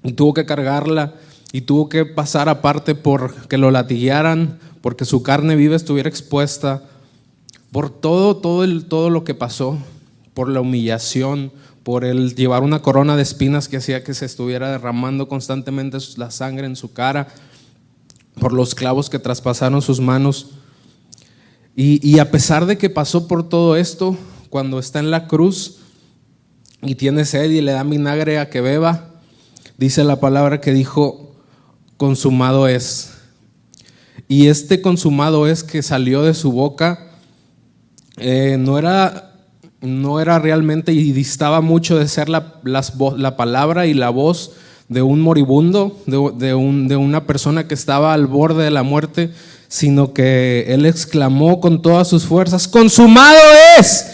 y tuvo que cargarla. Y tuvo que pasar aparte por que lo latiguearan, porque su carne viva estuviera expuesta, por todo lo que pasó, por la humillación, por el llevar una corona de espinas que hacía que se estuviera derramando constantemente la sangre en su cara, por los clavos que traspasaron sus manos. Y a pesar de que pasó por todo esto, cuando está en la cruz y tiene sed y le dan vinagre a que beba, dice la palabra que dijo, consumado es. Y este consumado es que salió de su boca no era realmente, y distaba mucho de ser la palabra y la voz de un moribundo, de una persona que estaba al borde de la muerte, sino que él exclamó con todas sus fuerzas, consumado es,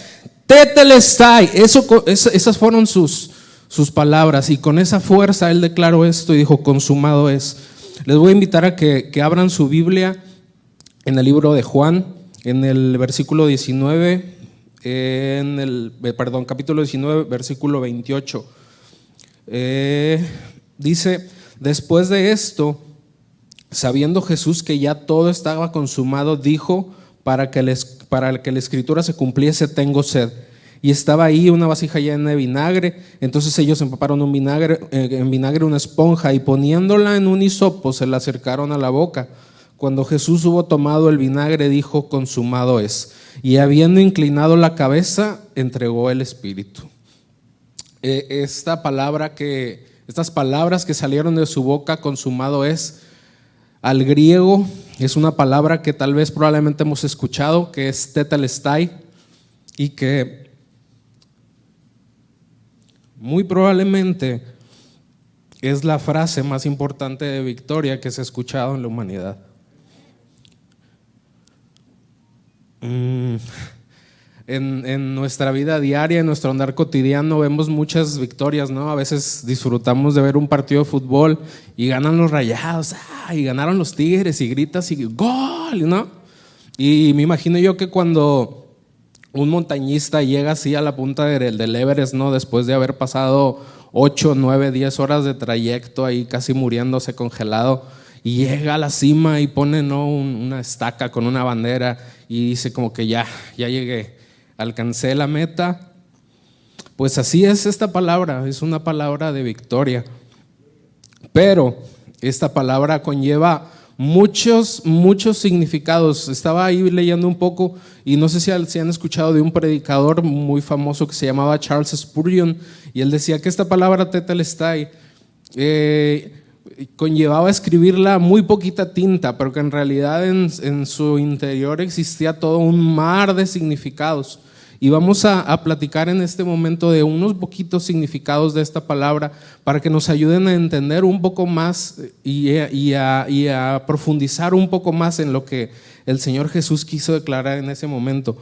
tetelestai. Esas fueron sus palabras, y con esa fuerza él declaró esto y dijo, consumado es. Les voy a invitar a que abran su Biblia en el libro de Juan, en el versículo 19, capítulo 19, versículo 28. Dice, después de esto, Sabiendo Jesús que ya todo estaba consumado, dijo, para que la escritura se cumpliese, tengo sed. Y estaba ahí una vasija llena de vinagre. Entonces ellos empaparon en vinagre una esponja y poniéndola en un hisopo se la acercaron a la boca. Cuando Jesús hubo tomado el vinagre, dijo, consumado es. Y habiendo inclinado la cabeza, entregó el espíritu. Estas palabras que salieron de su boca, consumado es, al griego es una palabra que tal vez probablemente hemos escuchado, que es tetelestai, y que muy probablemente es la frase más importante de victoria que se ha escuchado en la humanidad. En nuestra vida diaria, en nuestro andar cotidiano, vemos muchas victorias, ¿no? A veces disfrutamos de ver un partido de fútbol y ganan los Rayados, y ganaron los Tigres, y gritas y ¡gol!, ¿no? Y me imagino yo que cuando un montañista llega así a la punta del Everest, ¿no? Después de haber pasado 8, 9, 10 horas de trayecto ahí casi muriéndose congelado, y llega a la cima y pone, ¿no?, una estaca con una bandera y dice como que ya llegué, alcancé la meta. Pues así es esta palabra, es una palabra de victoria. Pero esta palabra conlleva muchos significados. Estaba ahí leyendo un poco y no sé si han escuchado de un predicador muy famoso que se llamaba Charles Spurgeon, y él decía que esta palabra tetelestai conllevaba escribirla muy poquita tinta, pero que en realidad en su interior existía todo un mar de significados. Y vamos a platicar en este momento de unos poquitos significados de esta palabra para que nos ayuden a entender un poco más y a profundizar un poco más en lo que el Señor Jesús quiso declarar en ese momento.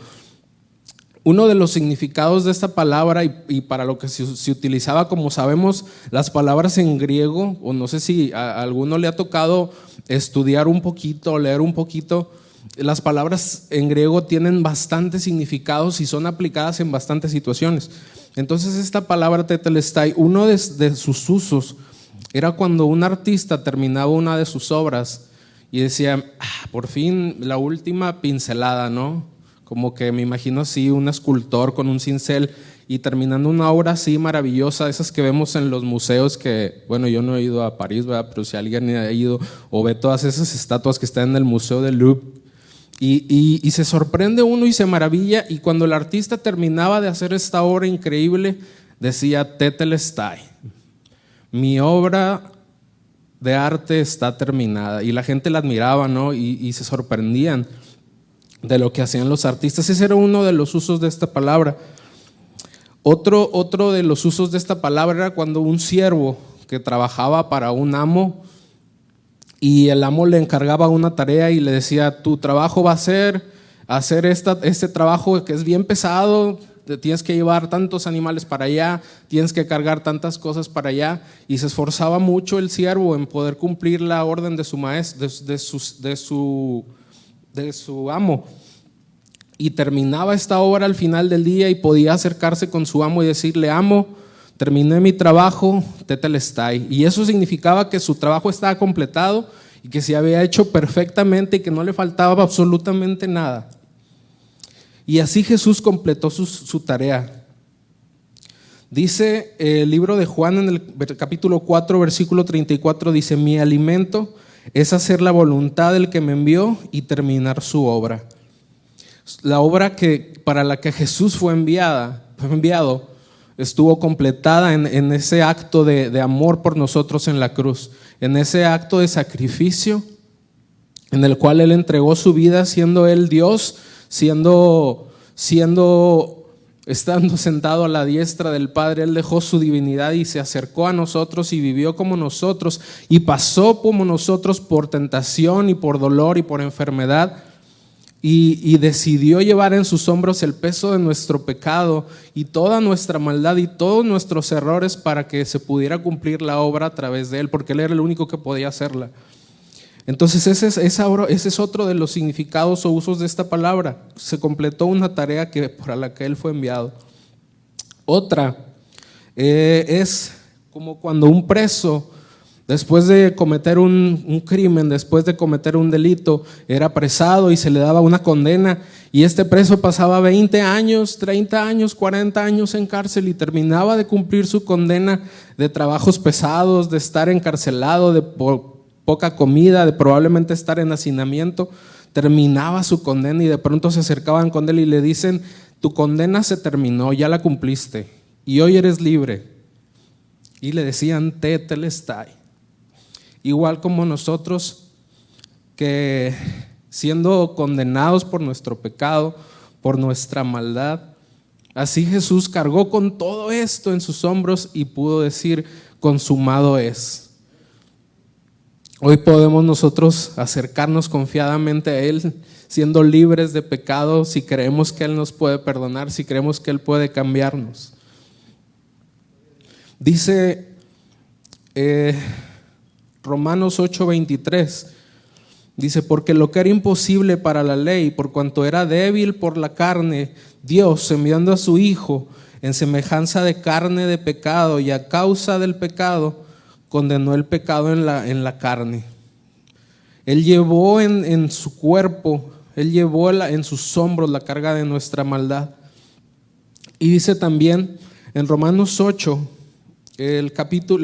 Uno de los significados de esta palabra y para lo que se utilizaba, como sabemos, las palabras en griego, o no sé si a alguno le ha tocado estudiar un poquito o leer un poquito, las palabras en griego tienen bastantes significados y son aplicadas en bastantes situaciones. Entonces esta palabra tetelestai, uno de sus usos era cuando un artista terminaba una de sus obras y decía, por fin la última pincelada, ¿no? Como que me imagino así un escultor con un cincel y terminando una obra así maravillosa, esas que vemos en los museos que, bueno, yo no he ido a París, ¿verdad? Pero si alguien ha ido o ve todas esas estatuas que están en el Museo del Louvre, y se sorprende uno y se maravilla, y cuando el artista terminaba de hacer esta obra increíble, decía tetelestai, mi obra de arte está terminada, y la gente la admiraba, ¿no? Y se sorprendían de lo que hacían los artistas. Ese era uno de los usos de esta palabra. Otro de los usos de esta palabra era cuando un siervo que trabajaba para un amo y el amo le encargaba una tarea y le decía, tu trabajo va a ser hacer este trabajo que es bien pesado, tienes que llevar tantos animales para allá, tienes que cargar tantas cosas para allá, y se esforzaba mucho el siervo en poder cumplir la orden de su maestro, de su amo, y terminaba esta obra al final del día y podía acercarse con su amo y decirle, amo, terminé mi trabajo, tetelestai, y eso significaba que su trabajo estaba completado y que se había hecho perfectamente y que no le faltaba absolutamente nada. Y así Jesús completó su tarea. Dice el libro de Juan en el capítulo 4, versículo 34, dice, mi alimento es hacer la voluntad del que me envió y terminar su obra. La obra para la que Jesús fue enviado estuvo completada en ese acto de amor por nosotros en la cruz, en ese acto de sacrificio en el cual Él entregó su vida siendo Él Dios, estando sentado a la diestra del Padre. Él dejó su divinidad y se acercó a nosotros y vivió como nosotros y pasó como nosotros por tentación y por dolor y por enfermedad. Y decidió llevar en sus hombros el peso de nuestro pecado y toda nuestra maldad y todos nuestros errores para que se pudiera cumplir la obra a través de Él, porque Él era el único que podía hacerla. Entonces ese es otro de los significados o usos de esta palabra. Se completó una tarea para la que Él fue enviado. Otra es como cuando un preso Después de cometer un crimen, después de cometer un delito, era apresado y se le daba una condena. Y este preso pasaba 20 años, 30 años, 40 años en cárcel y terminaba de cumplir su condena de trabajos pesados, de estar encarcelado, de poca comida, de probablemente estar en hacinamiento. Terminaba su condena y de pronto se acercaban con él y le dicen: tu condena se terminó, ya la cumpliste y hoy eres libre. Y le decían: tetelestai. Igual como nosotros, que siendo condenados por nuestro pecado, por nuestra maldad, así Jesús cargó con todo esto en sus hombros y pudo decir: consumado es. Hoy podemos nosotros acercarnos confiadamente a Él, siendo libres de pecado, si creemos que Él nos puede perdonar, si creemos que Él puede cambiarnos. Dice Romanos 8:23, dice: porque lo que era imposible para la ley, por cuanto era débil por la carne, Dios, enviando a su Hijo en semejanza de carne de pecado, y a causa del pecado, condenó el pecado en la carne. Él llevó en su cuerpo, Él llevó en sus hombros la carga de nuestra maldad. Y dice también en Romanos 8, el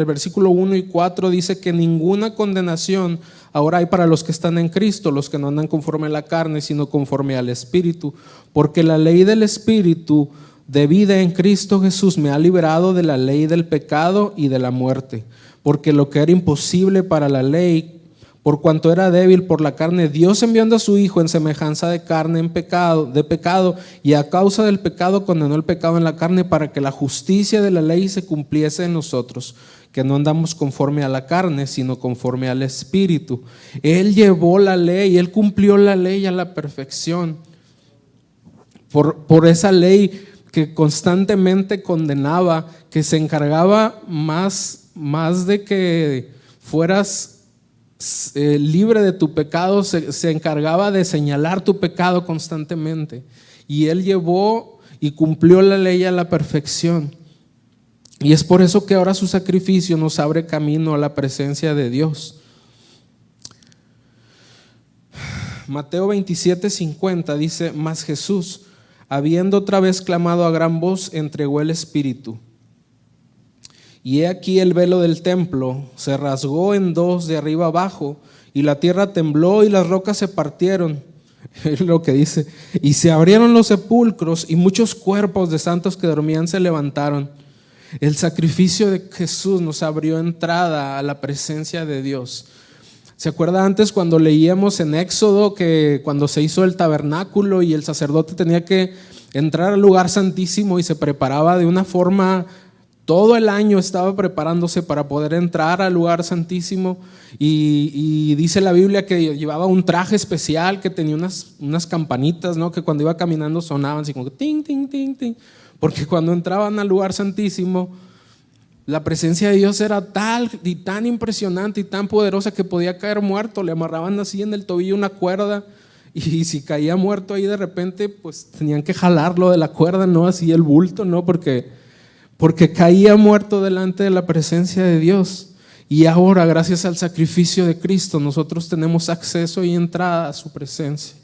versículo 1 y 4, dice que ninguna condenación ahora hay para los que están en Cristo, los que no andan conforme a la carne, sino conforme al Espíritu. Porque la ley del Espíritu de vida en Cristo Jesús me ha liberado de la ley del pecado y de la muerte. Porque lo que era imposible para la ley, por cuanto era débil por la carne, Dios enviando a su Hijo en semejanza de carne de pecado, y a causa del pecado condenó el pecado en la carne, para que la justicia de la ley se cumpliese en nosotros, que no andamos conforme a la carne, sino conforme al Espíritu. Él llevó la ley, Él cumplió la ley a la perfección. Por esa ley que constantemente condenaba, que se encargaba más de que fueras libre de tu pecado, se encargaba de señalar tu pecado constantemente. Y Él llevó y cumplió la ley a la perfección. Y es por eso que ahora su sacrificio nos abre camino a la presencia de Dios. Mateo 27:50 dice: mas Jesús, habiendo otra vez clamado a gran voz, entregó el Espíritu. Y he aquí el velo del templo se rasgó en dos de arriba abajo, y la tierra tembló y las rocas se partieron. Es lo que dice. Y se abrieron los sepulcros y muchos cuerpos de santos que dormían se levantaron. El sacrificio de Jesús nos abrió entrada a la presencia de Dios. ¿Se acuerda antes cuando leíamos en Éxodo que cuando se hizo el tabernáculo y el sacerdote tenía que entrar al lugar santísimo y se preparaba de una forma? Todo el año estaba preparándose para poder entrar al lugar santísimo, y dice la Biblia que llevaba un traje especial que tenía unas campanitas, ¿no? Que cuando iba caminando sonaban así como ting, ting, ting, ting, porque cuando entraban al lugar santísimo la presencia de Dios era tal y tan impresionante y tan poderosa que podía caer muerto. Le amarraban así en el tobillo una cuerda, y si caía muerto ahí de repente, pues tenían que jalarlo de la cuerda, no así el bulto, ¿no? Porque caía muerto delante de la presencia de Dios. Y ahora, gracias al sacrificio de Cristo, nosotros tenemos acceso y entrada a su presencia.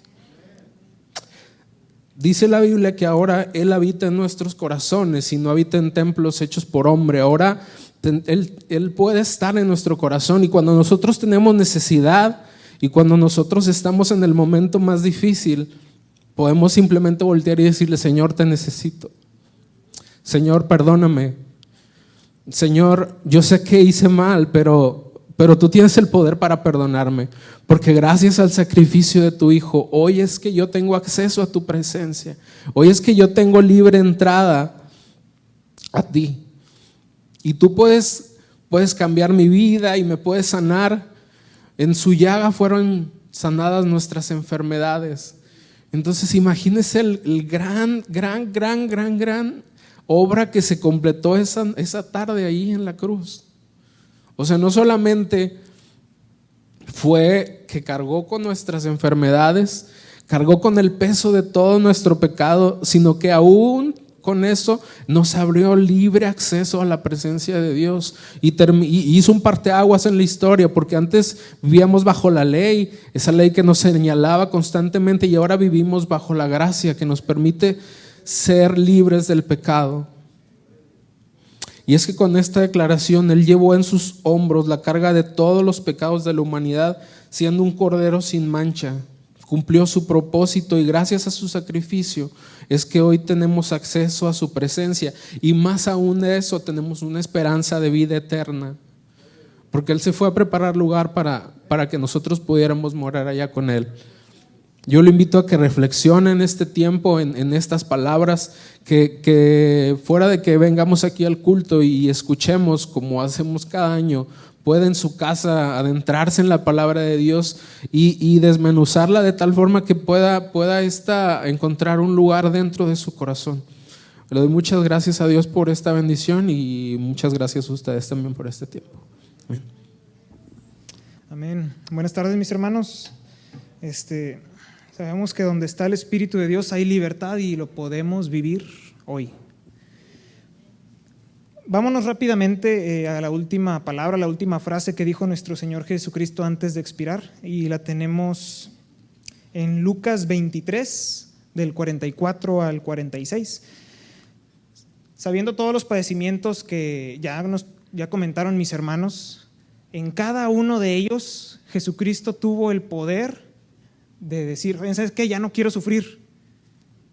Dice la Biblia que ahora Él habita en nuestros corazones y no habita en templos hechos por hombre. Ahora Él puede estar en nuestro corazón, y cuando nosotros tenemos necesidad y cuando nosotros estamos en el momento más difícil, podemos simplemente voltear y decirle: Señor, te necesito. Señor, perdóname. Señor, yo sé que hice mal, pero tú tienes el poder para perdonarme, porque gracias al sacrificio de tu Hijo, hoy es que yo tengo acceso a tu presencia. Hoy es que yo tengo libre entrada a ti. Y tú puedes cambiar mi vida y me puedes sanar. En su llaga fueron sanadas nuestras enfermedades. Entonces imagínese el gran obra que se completó esa tarde ahí en la cruz. O sea, no solamente fue que cargó con nuestras enfermedades, cargó con el peso de todo nuestro pecado, sino que aún con eso nos abrió libre acceso a la presencia de Dios y hizo un parteaguas en la historia, porque antes vivíamos bajo la ley, esa ley que nos señalaba constantemente, y ahora vivimos bajo la gracia que nos permite ser libres del pecado. Y es que con esta declaración Él llevó en sus hombros la carga de todos los pecados de la humanidad, siendo un cordero sin mancha. Cumplió su propósito y gracias a su sacrificio es que hoy tenemos acceso a su presencia, y más aún de eso tenemos una esperanza de vida eterna, porque Él se fue a preparar lugar para que nosotros pudiéramos morar allá con Él. Yo lo invito a que reflexione en este tiempo en estas palabras, que fuera de que vengamos aquí al culto y escuchemos como hacemos cada año, puede en su casa adentrarse en la palabra de Dios y desmenuzarla de tal forma que pueda encontrar un lugar dentro de su corazón. Le doy muchas gracias a Dios por esta bendición y muchas gracias a ustedes también por este tiempo. Amén. Amén. Buenas tardes, mis hermanos. Sabemos que donde está el Espíritu de Dios hay libertad y lo podemos vivir hoy. Vámonos rápidamente a la última palabra, la última frase que dijo nuestro Señor Jesucristo antes de expirar, y la tenemos en Lucas 23, del 44 al 46. Sabiendo todos los padecimientos que ya comentaron mis hermanos, en cada uno de ellos Jesucristo tuvo el poder de decir, ¿sabes qué? Ya no quiero sufrir,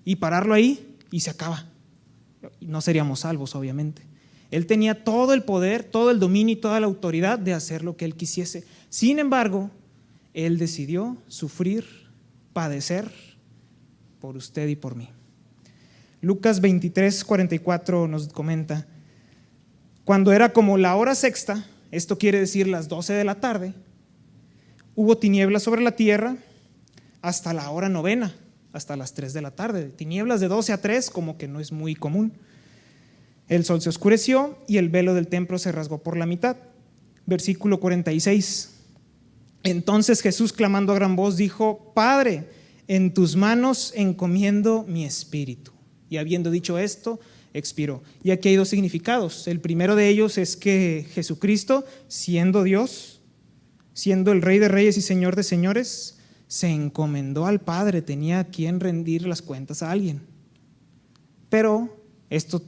y pararlo ahí y se acaba. No seríamos salvos, obviamente. Él tenía todo el poder, todo el dominio y toda la autoridad de hacer lo que Él quisiese. Sin embargo, Él decidió sufrir, padecer por usted y por mí. Lucas 23, 44 nos comenta: cuando era como la hora sexta, esto quiere decir las 12 de la tarde, hubo tinieblas sobre la tierra hasta la hora novena, hasta las 3 de la tarde. Tinieblas de 12 a 3 como que no es muy común. El sol se oscureció y el velo del templo se rasgó por la mitad. Versículo 46. Entonces Jesús, clamando a gran voz, dijo: Padre, en tus manos encomiendo mi espíritu. Y habiendo dicho esto, expiró. Y aquí hay dos significados. El primero de ellos es que Jesucristo, siendo Dios, siendo el Rey de Reyes y Señor de Señores, se encomendó al Padre, tenía a quien rendir las cuentas a alguien. Pero esto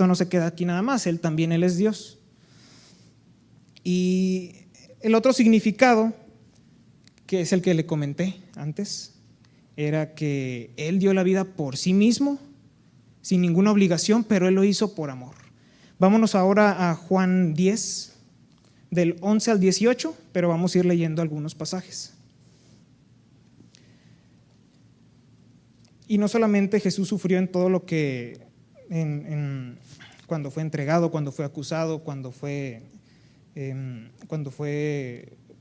no se queda aquí nada más, Él es Dios. Y el otro significado, que es el que le comenté antes, era que Él dio la vida por sí mismo, sin ninguna obligación, pero Él lo hizo por amor. Vámonos ahora a Juan 10, del 11 al 18, pero vamos a ir leyendo algunos pasajes. Y no solamente Jesús sufrió en todo lo que, cuando fue entregado, cuando fue acusado, cuando fue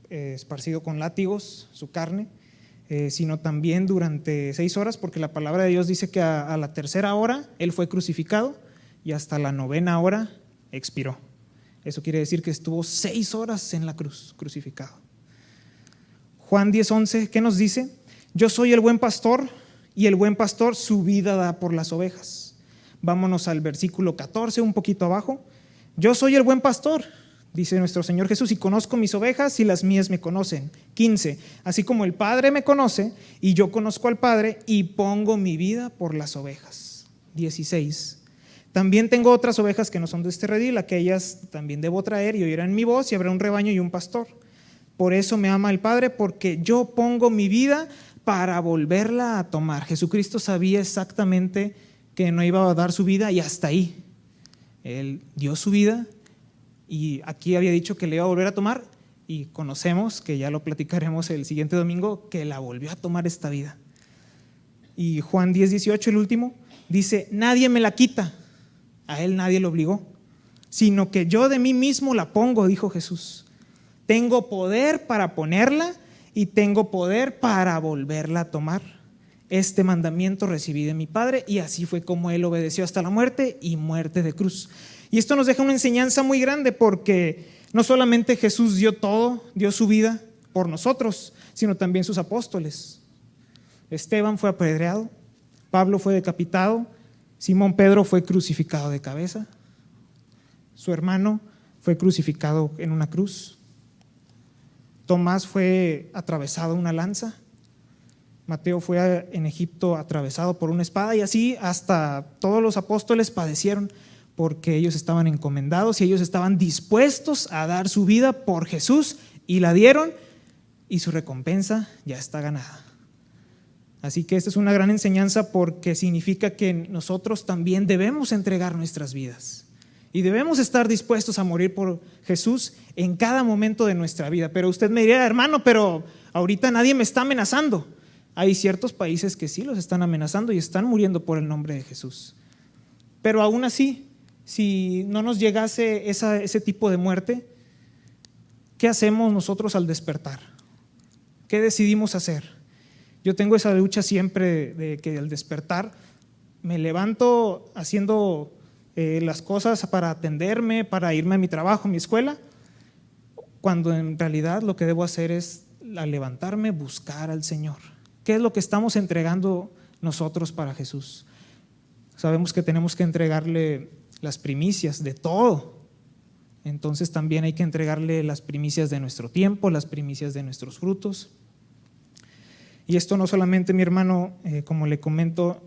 esparcido con látigos, su carne, sino también durante 6 horas, porque la palabra de Dios dice que a la 3ª hora Él fue crucificado y hasta la 9ª hora expiró. Eso quiere decir que estuvo 6 horas en la cruz, crucificado. Juan 10:11, ¿qué nos dice? Yo soy el buen pastor, y el buen pastor su vida da por las ovejas. Vámonos al versículo 14, un poquito abajo. Yo soy el buen pastor, dice nuestro Señor Jesús, y conozco mis ovejas y las mías me conocen. 15, así como el Padre me conoce y yo conozco al Padre y pongo mi vida por las ovejas. 16, también tengo otras ovejas que no son de este redil, aquellas también debo traer y oirán mi voz y habrá un rebaño y un pastor. Por eso me ama el Padre, porque yo pongo mi vida para volverla a tomar. Jesucristo sabía exactamente que no iba a dar su vida y hasta ahí. Él dio su vida y aquí había dicho que le iba a volver a tomar, y conocemos, que ya lo platicaremos el siguiente domingo, que la volvió a tomar esta vida. Y Juan 10:18, el último, dice: nadie me la quita, a Él nadie lo obligó, sino que yo de mí mismo la pongo, dijo Jesús. Tengo poder para ponerla y tengo poder para volverla a tomar. Este mandamiento recibí de mi Padre, y así fue como Él obedeció hasta la muerte y muerte de cruz. Y esto nos deja una enseñanza muy grande, porque no solamente Jesús dio todo, dio su vida por nosotros, sino también sus apóstoles. Esteban fue apedreado, Pablo fue decapitado, Simón Pedro fue crucificado de cabeza. Su hermano fue crucificado en una cruz. Tomás fue atravesado una lanza. Mateo fue en Egipto atravesado por una espada, y así hasta todos los apóstoles padecieron, porque ellos estaban encomendados y ellos estaban dispuestos a dar su vida por Jesús, y la dieron, y su recompensa ya está ganada. Así que esta es una gran enseñanza, porque significa que nosotros también debemos entregar nuestras vidas y debemos estar dispuestos a morir por Jesús en cada momento de nuestra vida. Pero usted me diría: hermano, pero ahorita nadie me está amenazando. Hay ciertos países que sí los están amenazando y están muriendo por el nombre de Jesús. Pero aún así, si no nos llegase ese tipo de muerte, ¿qué hacemos nosotros al despertar? ¿Qué decidimos hacer? Yo tengo esa lucha siempre de que al despertar me levanto haciendo las cosas para atenderme, para irme a mi trabajo, a mi escuela, cuando en realidad lo que debo hacer es, al levantarme, buscar al Señor. ¿Qué es lo que estamos entregando nosotros para Jesús? Sabemos que tenemos que entregarle las primicias de todo. Entonces también hay que entregarle las primicias de nuestro tiempo, las primicias de nuestros frutos. Y esto no solamente, mi hermano, como le comento,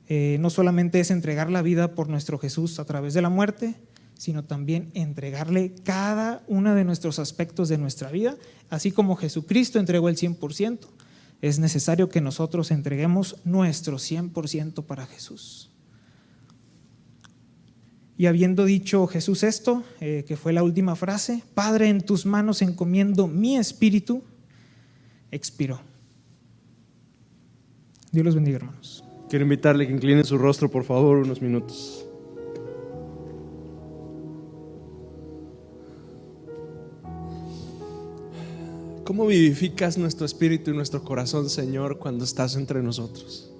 no solamente es entregar la vida por nuestro Jesús a través de la muerte, sino también entregarle cada uno de nuestros aspectos de nuestra vida. Así como Jesucristo entregó el 100%, es necesario que nosotros entreguemos nuestro 100% para Jesús. Y habiendo dicho Jesús esto, que fue la última frase: Padre, en tus manos encomiendo mi espíritu, expiró. Dios los bendiga, hermanos. Quiero invitarle a que incline su rostro, por favor, unos minutos. ¿Cómo vivificas nuestro espíritu y nuestro corazón, Señor, cuando estás entre nosotros?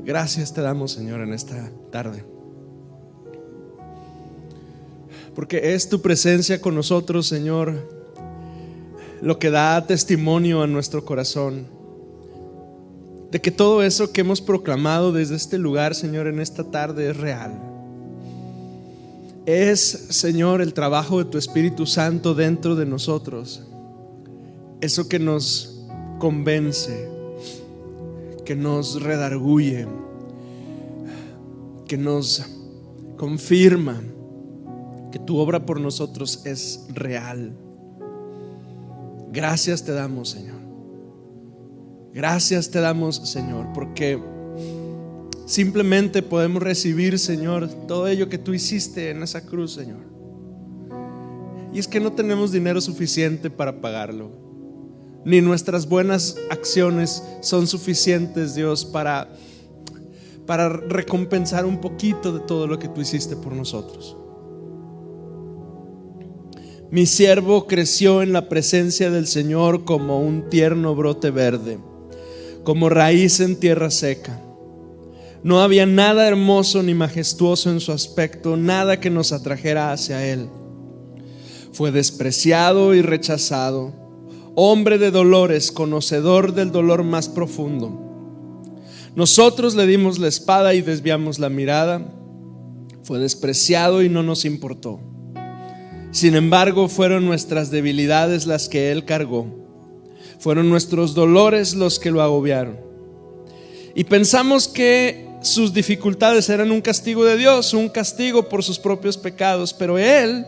Gracias te damos, Señor, en esta tarde, porque es tu presencia con nosotros, Señor, lo que da testimonio a nuestro corazón de que todo eso que hemos proclamado desde este lugar, Señor, en esta tarde es real. Es, Señor, el trabajo de tu Espíritu Santo dentro de nosotros, eso que nos convence, que nos redarguye, que nos confirma que tu obra por nosotros es real. Gracias te damos, Señor. Gracias te damos, Señor, porque simplemente podemos recibir, Señor, todo ello que tú hiciste en esa cruz, Señor. Y es que no tenemos dinero suficiente para pagarlo, ni nuestras buenas acciones son suficientes, Dios, para recompensar un poquito de todo lo que tú hiciste por nosotros. Mi siervo creció en la presencia del Señor como un tierno brote verde, como raíz en tierra seca. No había nada hermoso ni majestuoso en su aspecto, nada que nos atrajera hacia él. Fue despreciado y rechazado, hombre de dolores, conocedor del dolor más profundo. Nosotros le dimos la espada y desviamos la mirada. Fue despreciado y no nos importó. Sin embargo, fueron nuestras debilidades las que él cargó. Fueron nuestros dolores los que lo agobiaron. Y pensamos que sus dificultades eran un castigo de Dios, un castigo por sus propios pecados, pero él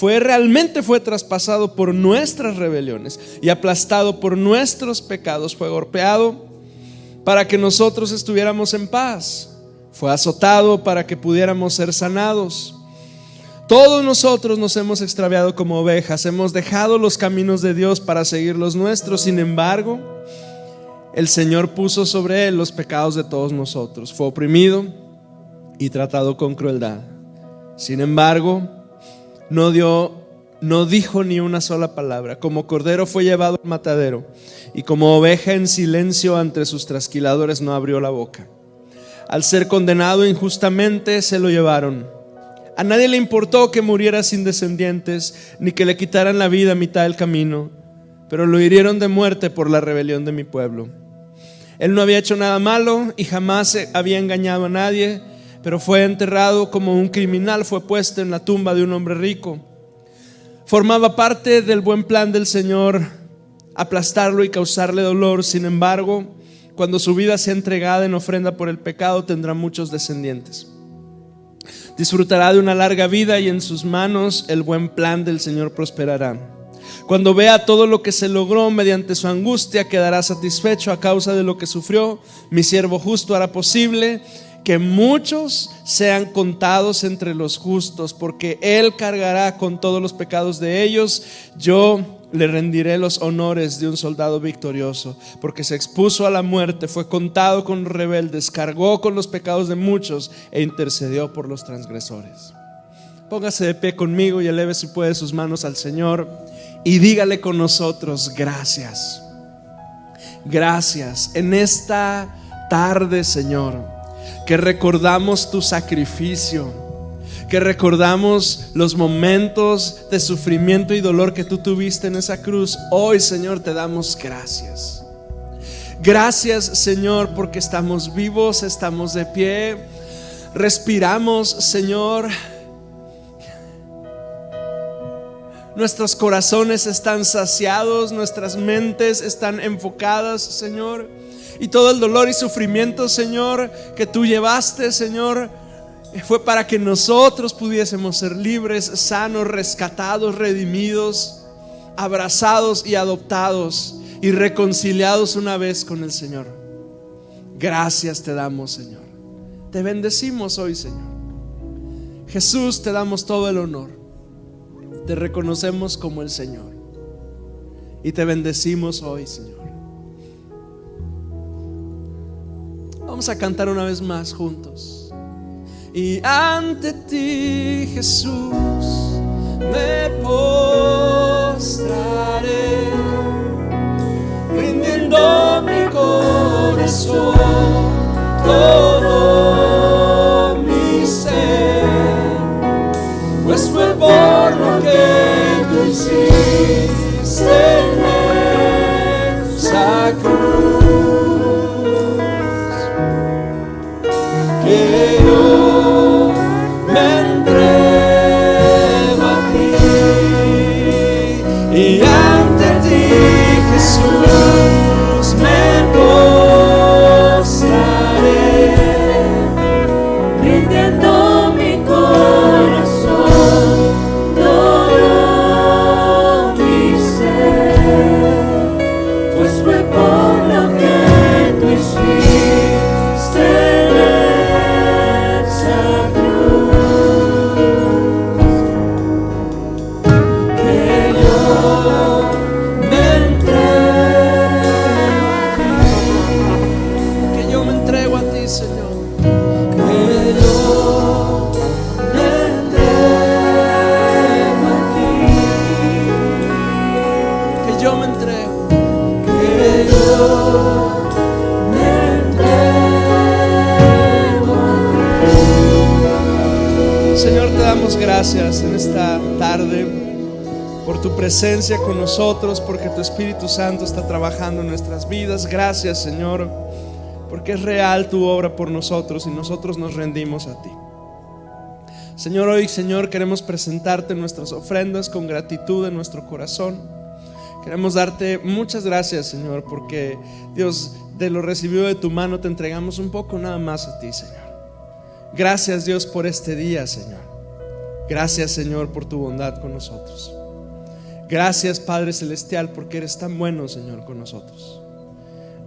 realmente fue traspasado por nuestras rebeliones y aplastado por nuestros pecados. Fue golpeado para que nosotros estuviéramos en paz. Fue azotado para que pudiéramos ser sanados. Todos nosotros nos hemos extraviado como ovejas, hemos dejado los caminos de Dios para seguir los nuestros. Sin embargo, el Señor puso sobre él los pecados de todos nosotros. Fue oprimido y tratado con crueldad. Sin embargo, no dijo ni una sola palabra. Como cordero fue llevado al matadero, y como oveja en silencio ante sus trasquiladores no abrió la boca. Al ser condenado injustamente se lo llevaron. A nadie le importó que muriera sin descendientes, ni que le quitaran la vida a mitad del camino, pero lo hirieron de muerte por la rebelión de mi pueblo. Él no había hecho nada malo y jamás había engañado a nadie, pero fue enterrado como un criminal, fue puesto en la tumba de un hombre rico. Formaba parte del buen plan del Señor aplastarlo y causarle dolor. Sin embargo, cuando su vida sea entregada en ofrenda por el pecado, tendrá muchos descendientes. Disfrutará de una larga vida y en sus manos el buen plan del Señor prosperará. Cuando vea todo lo que se logró mediante su angustia, quedará satisfecho a causa de lo que sufrió. Mi siervo justo hará posible que muchos sean contados entre los justos, porque Él cargará con todos los pecados de ellos. Yo le rendiré los honores de un soldado victorioso, porque se expuso a la muerte, fue contado con los rebeldes, cargó con los pecados de muchos e intercedió por los transgresores. Póngase de pie conmigo y eleve si puede sus manos al Señor y dígale con nosotros: gracias. Gracias en esta tarde, Señor, que recordamos tu sacrificio, que recordamos los momentos de sufrimiento y dolor que tú tuviste en esa cruz. Hoy, Señor, te damos gracias. Gracias, Señor, porque estamos vivos, estamos de pie, respiramos, Señor. Nuestros corazones están saciados, nuestras mentes están enfocadas, Señor. Y todo el dolor y sufrimiento, Señor, que tú llevaste, Señor, fue para que nosotros pudiésemos ser libres, sanos, rescatados, redimidos, abrazados y adoptados y reconciliados una vez con el Señor. Gracias te damos, Señor. Te bendecimos hoy, Señor. Jesús, te damos todo el honor. Te reconocemos como el Señor y te bendecimos hoy, Señor. Vamos a cantar una vez más juntos. Y ante ti, Jesús, me postraré, rindiendo mi corazón, todo mi ser, pues fue por lo que tú hiciste en esa cruz, que yo me entrego a ti. Y ante ti, Jesús, me postraré, rindiendo mi corazón, todo mi ser, pues fue por lo que tú hiciste en esa cruz, que yo me entrego a ti, Señor, que yo me entrego a ti, que yo me entrego, que yo me entrego a ti. Señor, te damos gracias en esta tarde por tu presencia con nosotros, porque tu Espíritu Santo está trabajando en nuestras vidas. Gracias, Señor, porque es real tu obra por nosotros y nosotros nos rendimos a ti. Señor, hoy, Señor, queremos presentarte nuestras ofrendas con gratitud en nuestro corazón. Queremos darte muchas gracias, Señor, porque Dios, de lo recibido de tu mano te entregamos un poco nada más a ti, Señor. Gracias, Dios, por este día, Señor. Gracias, Señor, por tu bondad con nosotros. Gracias, Padre Celestial, porque eres tan bueno, Señor, con nosotros.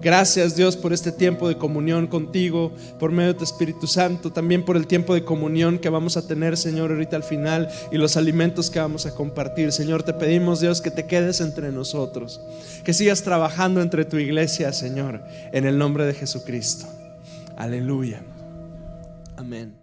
Gracias, Dios, por este tiempo de comunión contigo por medio de tu Espíritu Santo. También por el tiempo de comunión que vamos a tener, Señor, ahorita al final, y los alimentos que vamos a compartir. Señor, te pedimos, Dios, que te quedes entre nosotros, que sigas trabajando entre tu iglesia, Señor, en el nombre de Jesucristo. Aleluya. Amén.